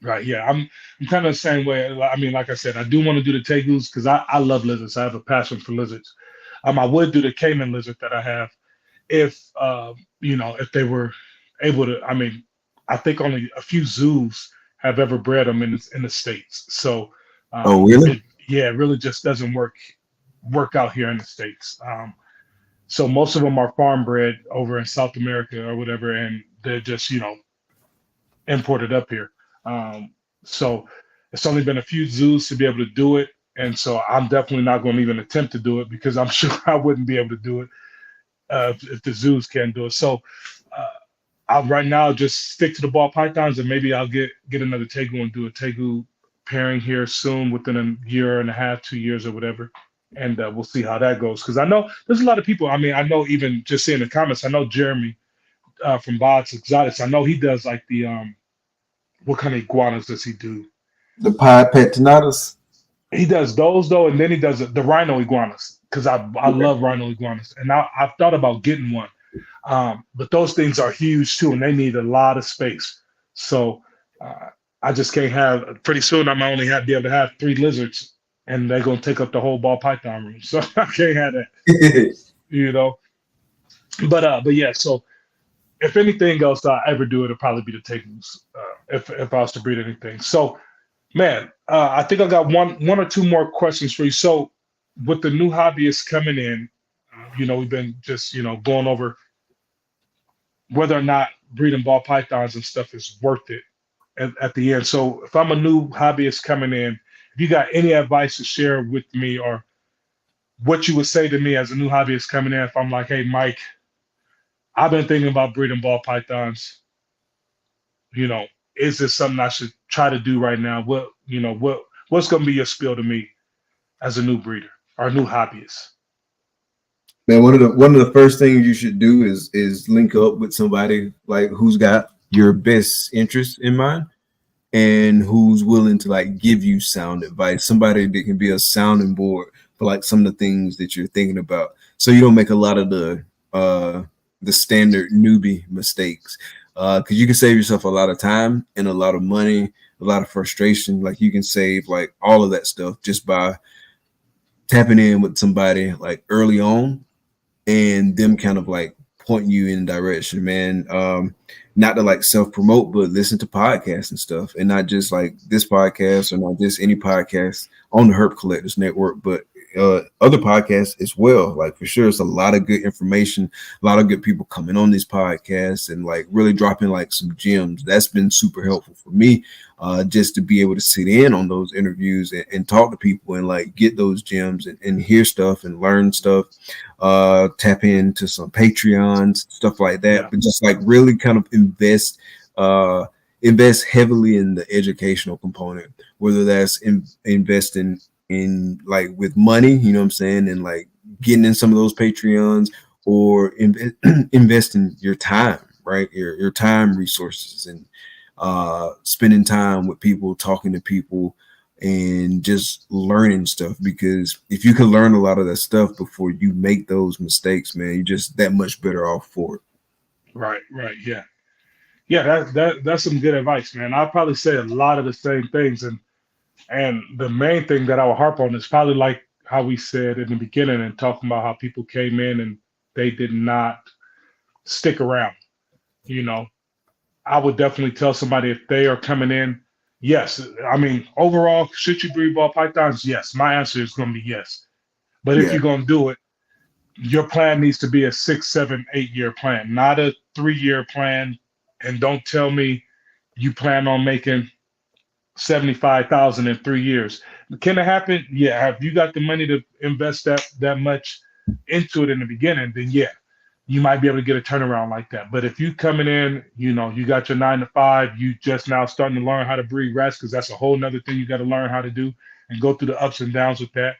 Right. Yeah. I'm kind of the same way. I mean, like I said, I do want to do the tegus because I love lizards. I have a passion for lizards. I would do the Cayman lizard that I have if if they were able to. I mean, I think only a few zoos have ever bred them in the states. So Oh, really? it yeah, it really just doesn't work out here in the states. So most of them are farm bred over in South America or whatever, and they're just imported up here. Um, so it's only been a few zoos to be able to do it, and so I'm definitely not going to even attempt to do it because I'm sure I wouldn't be able to do it if the zoos can't do it. So uh, I'll right now just stick to the ball pythons, and maybe I'll get another tegu and do a tegu pairing here soon within a year and a half, 2 years or whatever. And we'll see how that goes. Because I know there's a lot of people. I mean, I know even just seeing the comments, I know Jeremy from Bots Exotics. I know he does like the what kind of iguanas does he do? The pie petinatas. He does those though, and then he does the rhino iguanas because I love rhino iguanas, and I've thought about getting one, but those things are huge too, and they need a lot of space. So I just can't have. Pretty soon, I'm only be able to have 3 lizards, and they're gonna take up the whole ball python room. So I can't have that, you know. But yeah, so if anything else I ever do, it'll probably be the tegus if I was to breed anything. So man, I think I got one or two more questions for you. So, with the new hobbyists coming in, we've been just going over whether or not breeding ball pythons and stuff is worth it at the end. So, if I'm a new hobbyist coming in, if you got any advice to share with me, or what you would say to me as a new hobbyist coming in, if I'm like, hey, Mike, I've been thinking about breeding ball pythons. Is this something I should try to do right now? What's going to be your spiel to me as a new breeder or a new hobbyist? Man, one of the first things you should do is link up with somebody like who's got your best interest in mind and who's willing to like give you sound advice. Somebody that can be a sounding board for like some of the things that you're thinking about, so you don't make a lot of the standard newbie mistakes. Because you can save yourself a lot of time and a lot of money, a lot of frustration. Like you can save like all of that stuff just by tapping in with somebody like early on and them kind of like pointing you in direction, man. Not to like self-promote, but listen to podcasts and stuff, and not just like this podcast or not just any podcast on the Herp Collectors Network, but other podcasts as well. Like for sure, it's a lot of good information, a lot of good people coming on these podcasts and like really dropping like some gems. That's been super helpful for me, just to be able to sit in on those interviews and talk to people and like get those gems and hear stuff and learn stuff. Tap into some Patreons, stuff like that, Yeah. but just like really kind of invest heavily in the educational component, whether that's investing in like with money, you know what I'm saying, and like getting in some of those Patreons, or investing your time, right? Your time resources, and spending time with people, talking to people, and just learning stuff. Because if you can learn a lot of that stuff before you make those mistakes, man, you're just that much better off for it. Right. Yeah. That's some good advice, man. I'll probably say a lot of the same things, and And the main thing that I would harp on is probably like how we said in the beginning and talking about how people came in and they did not stick around. You know, I would definitely tell somebody if they are coming in, yes. I mean, overall, should you breed ball pythons? Yes. My answer is going to be yes. But if Yeah, you're going to do it, your plan needs to be a 6, 7, 8 year plan, not a 3 year plan. And don't tell me you plan on making 75,000 in 3 years. Can it happen? Yeah. Have you got the money to invest that much into it in the beginning? Then yeah, you might be able to get a turnaround like that. But if you coming in, you got your 9 to 5, you just now starting to learn how to breed rats because that's a whole nother thing you got to learn how to do and go through the ups and downs with that.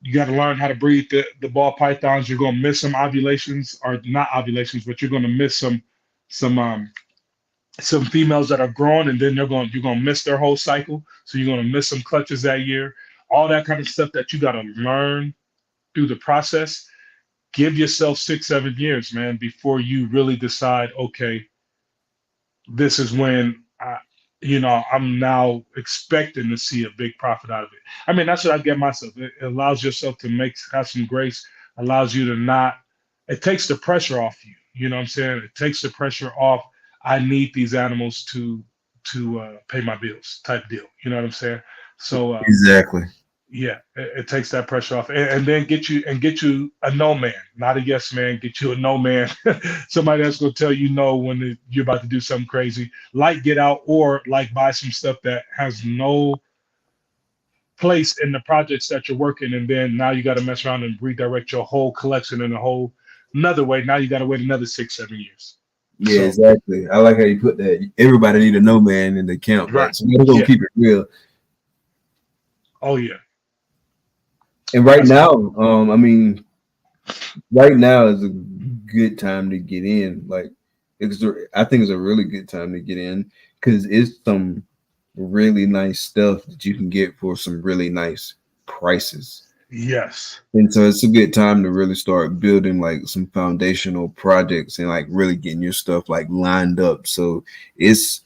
You got to learn how to breed the ball pythons. You're gonna miss some ovulations, or not ovulations, but you're gonna miss some some females that are growing, and then you're gonna miss their whole cycle. So you're gonna miss some clutches that year. All that kind of stuff that you got to learn through the process. Give yourself 6, 7 years, man, before you really decide, okay, this is when I'm now expecting to see a big profit out of it. I mean, that's what I get myself. It allows yourself to have some grace, allows you to not, it takes the pressure off you. You know what I'm saying? It takes the pressure off. I need these animals to pay my bills type deal. You know what I'm saying? So exactly. yeah, it takes that pressure off, and then get you a no man, not a yes man. Get you a no man, somebody that's gonna tell you no when you're about to do something crazy, like get out or like buy some stuff that has no place in the projects that you're working, and then now you got to mess around and redirect your whole collection in a whole another way. Now you got to wait another 6, 7 years. Yeah, So exactly. I like how you put that. Everybody need a no man in the camp. right, Like, somebody gonna yeah, keep it real. oh yeah, And right that's now, I mean, right now is a good time to get in. Like, I think it's a really good time to get in because it's some really nice stuff that you can get for some really nice prices. yes, And so it's a good time to really start building like some foundational projects and like really getting your stuff like lined up. So it's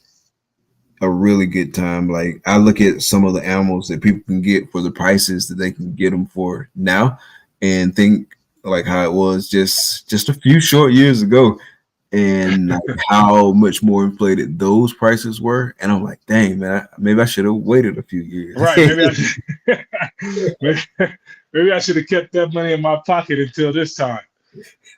a really good time. Like, I look at some of the animals that people can get for the prices that they can get them for now and think like how it was just a few short years ago and like how much more inflated those prices were. And I'm like, dang, man, maybe I should have waited a few years. right. Maybe I should, maybe, maybe I should have kept that money in my pocket until this time.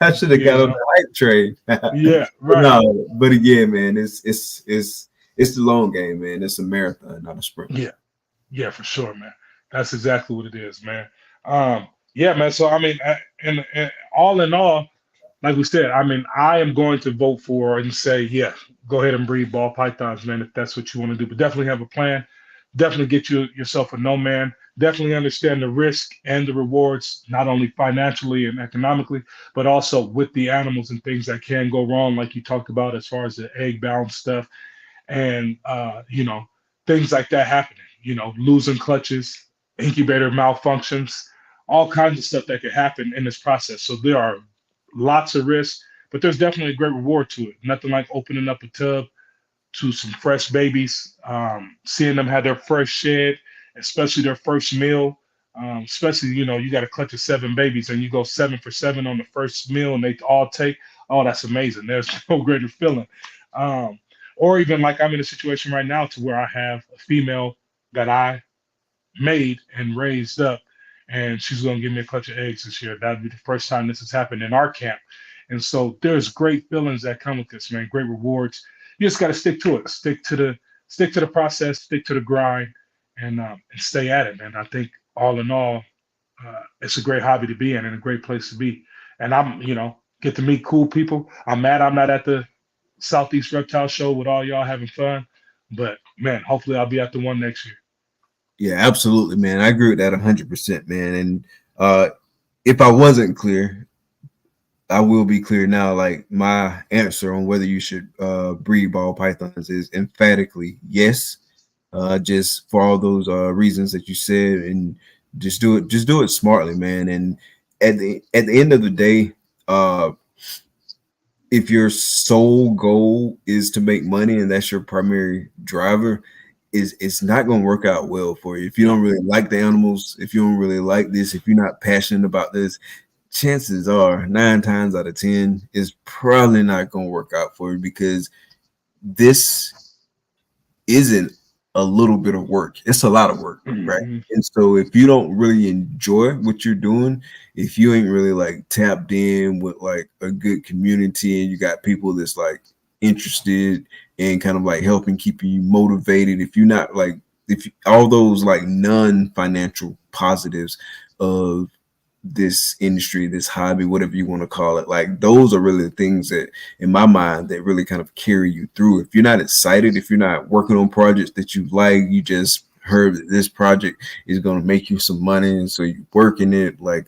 I should have You got on know? the hype train. Yeah, But right. no, but again, man, it's the long game, man. It's a marathon, not a sprint. Yeah, yeah, for sure, man. That's exactly what it is, man. Yeah, man. So I mean, and all in all, like we said, I mean, I am going to vote for and say, yeah, go ahead and breed ball pythons, man, if that's what you want to do. But definitely have a plan. Definitely get yourself a no man. Definitely understand the risk and the rewards, not only financially and economically, but also with the animals and things that can go wrong, like you talked about as far as the egg bound stuff and things like that happening. Losing clutches, incubator malfunctions, all kinds of stuff that could happen in this process. So there are lots of risks, but there's definitely a great reward to it. Nothing like opening up a tub to some fresh babies, seeing them have their first shed, especially their first meal. Especially, you got a clutch of 7 babies and you go 7 for 7 on the first meal and they all take. Oh, that's amazing. There's no greater feeling. Um, or even like I'm in a situation right now to where I have a female that I made and raised up, and she's going to give me a clutch of eggs this year. That'd be the first time this has happened in our camp. And so there's great feelings that come with this, man. Great rewards. You just got to stick to it. Stick to the process. Stick to the grind, and stay at it, man. I think all in all, it's a great hobby to be in and a great place to be. And get to meet cool people. I'm mad I'm not at the Southeast Reptile Show with all y'all having fun, but man, hopefully I'll be at the one next year. Yeah, absolutely, man. I agree with that 100%, man. And if I wasn't clear, I will be clear now. Like, my answer on whether you should breed ball pythons is emphatically yes. Just for all those reasons that you said, and just do it smartly, man. And at the end of the day, if your sole goal is to make money and that's your primary driver, it's not going to work out well for you if you don't really like the animals. If you don't really like this, if you're not passionate about this, chances are 9 times out of 10 is probably not going to work out for you, because this isn't a little bit of work. It's a lot of work, right? And so if you don't really enjoy what you're doing, if you ain't really like tapped in with like a good community and you got people that's like interested and kind of like helping keeping you motivated, if you're not like, if all those like non-financial positives of this industry, this hobby, whatever you want to call it, like those are really the things that in my mind that really kind of carry you through. If you're not excited, if you're not working on projects that you like, you just heard that this project is going to make you some money and so you're working it, like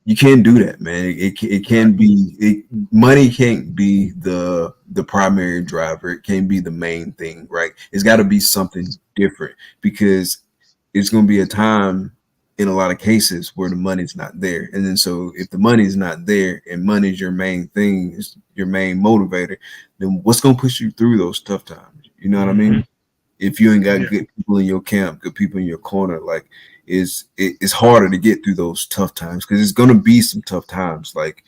you can't do that, man. It can be money can't be the primary driver. It can't be the main thing, right? It's got to be something different, because it's going to be a time in a lot of cases where the money's not there. And then so if the money's not there and money's your main thing, is your main motivator, then what's going to push you through those tough times? You know what I mean? If you ain't got good people in your camp, good people in your corner, like it's harder to get through those tough times, because it's going to be some tough times. Like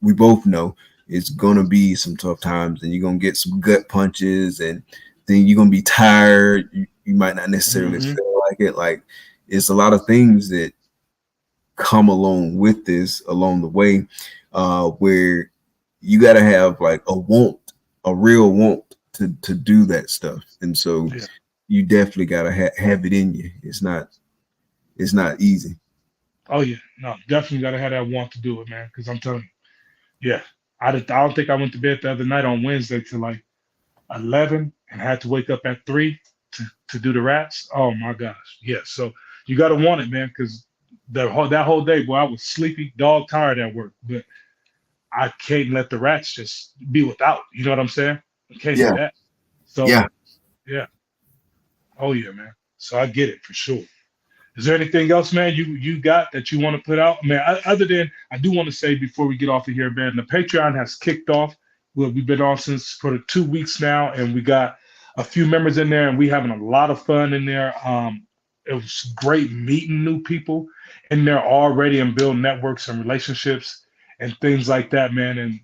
we both know it's going to be some tough times, and you're going to get some gut punches, and then you're going to be tired. You might not necessarily feel like it. Like, it's a lot of things that come along with this along the way, where you got to have like a real want to do that stuff. And so you definitely got to have it in you. It's not easy. Oh yeah, no, definitely got to have that want to do it, man. Because I'm telling you, I don't think I went to bed the other night on Wednesday till like 11 and had to wake up at 3 to do the rats. Oh my gosh, so you got to want it, man, because that whole day, boy, I was sleepy, dog tired at work, but I can't let the rats just be without. You know what I'm saying? I can't do that. So oh yeah, man. So I get it for sure. Is there anything else, man, you got that you want to put out? Man, other than, I do want to say before we get off of here, man, the Patreon has kicked off. We've been on since for the 2 weeks now, and we got a few members in there, and we having a lot of fun in there. It was great meeting new people in there already and build networks and relationships and things like that, man. And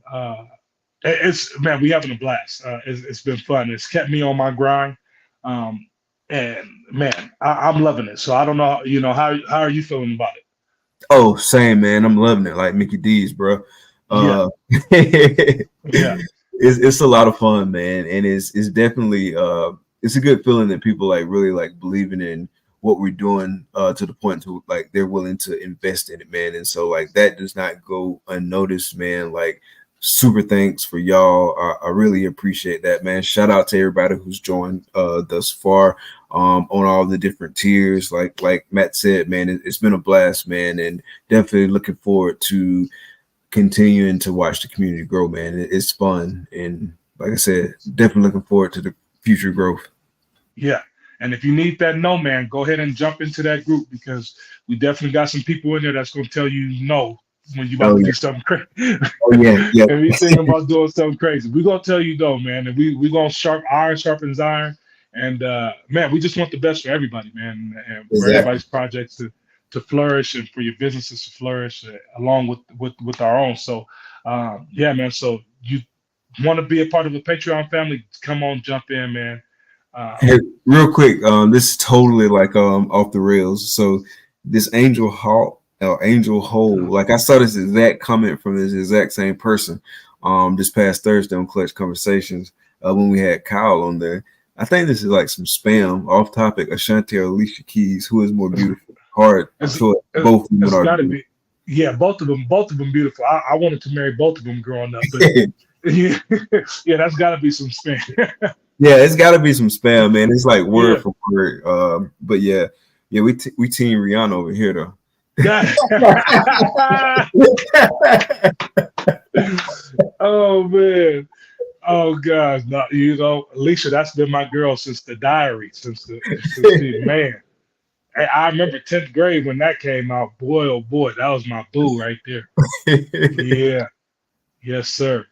man, we having a blast. It's been fun. It's kept me on my grind. And man, I'm loving it. So I don't know, how are you feeling about it? Oh, same, man. I'm loving it. Like Mickey D's, bro. It's a lot of fun, man. And it's definitely, it's a good feeling that people like really like believing in what we're doing, to the point to like they're willing to invest in it, man. And so like that does not go unnoticed, man. Like super thanks for y'all. I really appreciate that, man. Shout out to everybody who's joined thus far, on all the different tiers. Like Matt said, man, it's been a blast, man, and definitely looking forward to continuing to watch the community grow, man. It's fun, and like I said, definitely looking forward to the future growth. Yeah. And if you need that no, man, go ahead and jump into that group, because we definitely got some people in there that's going to tell you no when you about to do something crazy. And we thinking about doing something crazy. We're going to tell you no, man. And we're going to iron sharpens iron. And, man, we just want the best for everybody, man. And for everybody's projects to flourish and for your businesses to flourish along with our own. So, yeah, man. So you want to be a part of the Patreon family, come on, jump in, man. Hey, real quick, this is totally like off the rails. So this Angel Hole, like I saw this exact comment from this exact same person this past Thursday on Clutch Conversations when we had Kyle on there. I think this is like some spam off topic. Ashanti or Alicia Keys, who is more beautiful? Hard. So both of them gotta be. Yeah, both of them beautiful. I wanted to marry both of them growing up, but yeah, that's got to be some spam. Yeah, it's got to be some spam, man. It's like word for word. But yeah, we team Rihanna over here though. Oh man, oh gosh, no, Alicia, that's been my girl since the Diary, since man. I remember 10th grade when that came out. Boy, oh boy, that was my boo right there. Yeah, yes sir.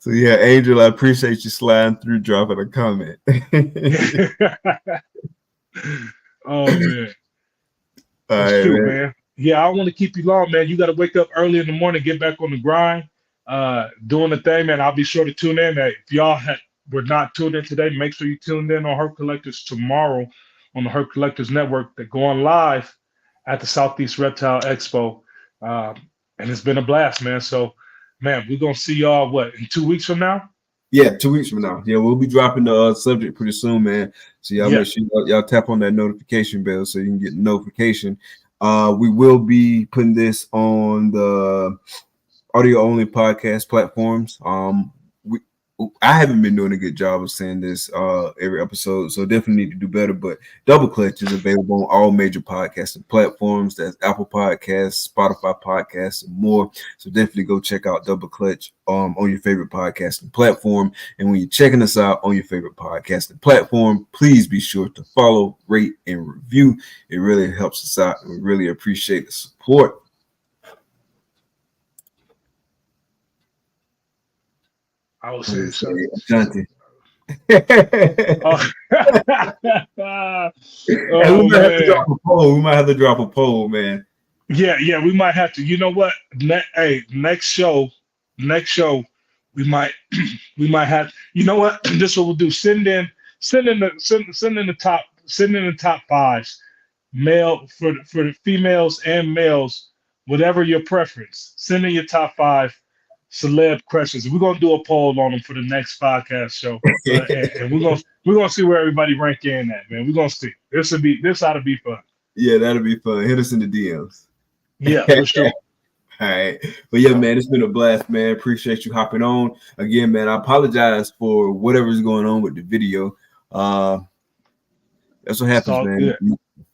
So yeah, Angel, I appreciate you sliding through, dropping a comment. Oh man. All That's right, true, man. man. Yeah, I don't want to keep you long, man. You got to wake up early in the morning, get back on the grind, doing the thing, man. I'll be sure to tune in. If y'all were not tuned in today, make sure you tuned in on Herp Collectors tomorrow on the Herp Collectors Network. They're going live at the Southeast Reptile Expo, and it's been a blast, man. So, man, we're gonna see y'all in 2 weeks from now. Yeah, 2 weeks from now. Yeah, we'll be dropping the subject pretty soon, man. So y'all make sure y'all tap on that notification bell so you can get notification. We will be putting this on the audio only podcast platforms. I haven't been doing a good job of saying this every episode, so definitely need to do better. But Double Clutch is available on all major podcasting platforms. That's Apple Podcasts, Spotify Podcasts, and more. So definitely go check out Double Clutch on your favorite podcasting platform. And when you're checking us out on your favorite podcasting platform, please be sure to follow, rate, and review. It really helps us out, and we really appreciate the support. I was saying something. Ashanti. Oh. We might have to drop a poll. We might have to drop a poll, man. Yeah, we might have to. You know what? Next show, we might have. You know what? This is what we'll do. Send in the top fives, male for the females and males, whatever your preference. Send in your top five celeb crushes. We're gonna do a poll on them for the next podcast show, and we're gonna see where everybody rank in at, man. We're gonna see. This ought to be fun. Yeah, that'll be fun. Hit us in the DMs. Yeah, for sure. All right, but yeah, man, it's been a blast, man. Appreciate you hopping on again, man. I apologize for whatever's going on with the video. That's what happens, man.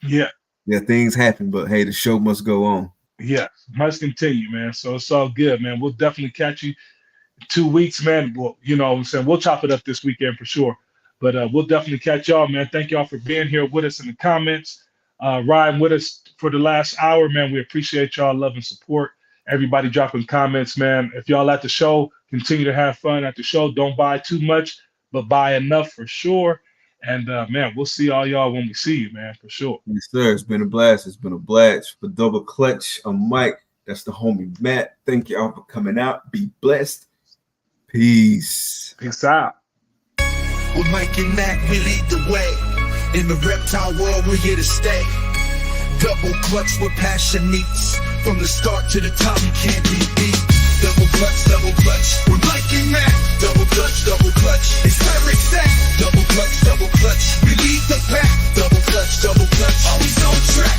Good. Yeah, things happen, but hey, the show must go on. Yeah, must continue, man. So it's all good, man. We'll definitely catch you in 2 weeks, man. Well, you know what I'm saying? We'll chop it up this weekend for sure. But we'll definitely catch y'all, man. Thank y'all for being here with us in the comments, riding with us for the last hour, man. We appreciate y'all love and support. Everybody dropping comments, man. If y'all at the show, continue to have fun at the show. Don't buy too much, but buy enough for sure. And man, we'll see all y'all when we see you, man, for sure. Yes, sir. It's been a blast. It's been a blast. For Double Clutch, I'm Mike. That's the homie Matt. Thank y'all for coming out. Be blessed. Peace. Peace out. With Mike and Matt, we lead the way. In the reptile world, we're here to stay. Double clutch with passion meets. From the start to the top, you can't be beat. Double clutch, with Mike and Matt. Double clutch, it's where it's at. Double clutch, we lead the pack. Double clutch, always on track.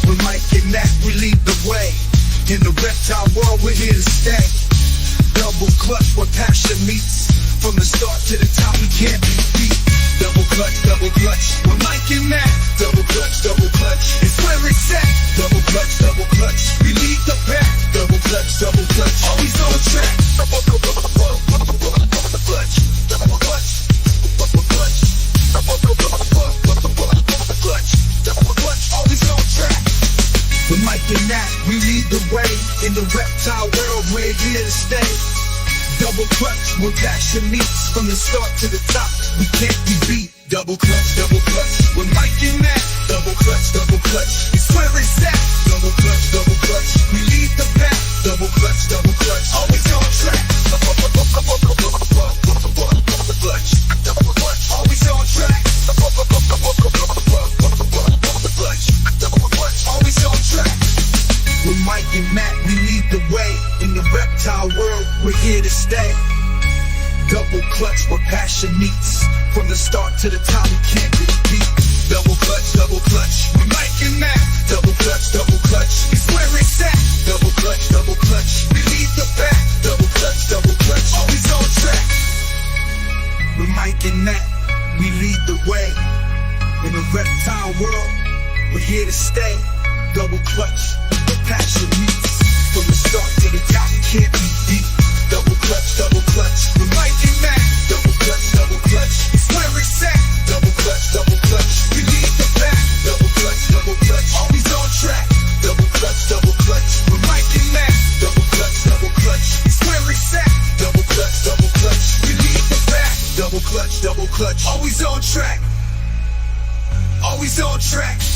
With Mike and Matt, we lead the way. In the reptile world, we're here to stay. Double clutch, where passion meets. From the start to the top, we can't be beat. Double clutch, with Mike and Matt. Double clutch, it's where it's at. Double clutch, we lead the pack. Double clutch, always on track. Always on track. With Mike and Matt, we lead the way. In the reptile world, we're here to stay. Double clutch, where passion meets. From the start to the top, we can't be beat. Double clutch, with Mike and Matt. Double clutch, it's where it's at. Double clutch, we lead the pack. Double clutch, always on track. Always on track. Always on track. With Mike and Matt, we lead the way. In the reptile world, we're here to stay. Double clutch, where passion meets. From the start to the top, we can't be beat. Double clutch, with Mike and Matt. Double clutch, it's where it's at. Double clutch, we lead the pack. Double clutch, always on track. With Mike and Matt, we lead the way. In the reptile world, we're here to stay. Double clutch, where passion meets. From the start to the top, we can't be beat. Double clutch, with Mike and Matt. Double clutch, it's where it's at. Double clutch, we lead the pack. Double clutch, always on track. Double clutch, with Mike and Matt. Double clutch, it's where it's at. Double clutch, always on track.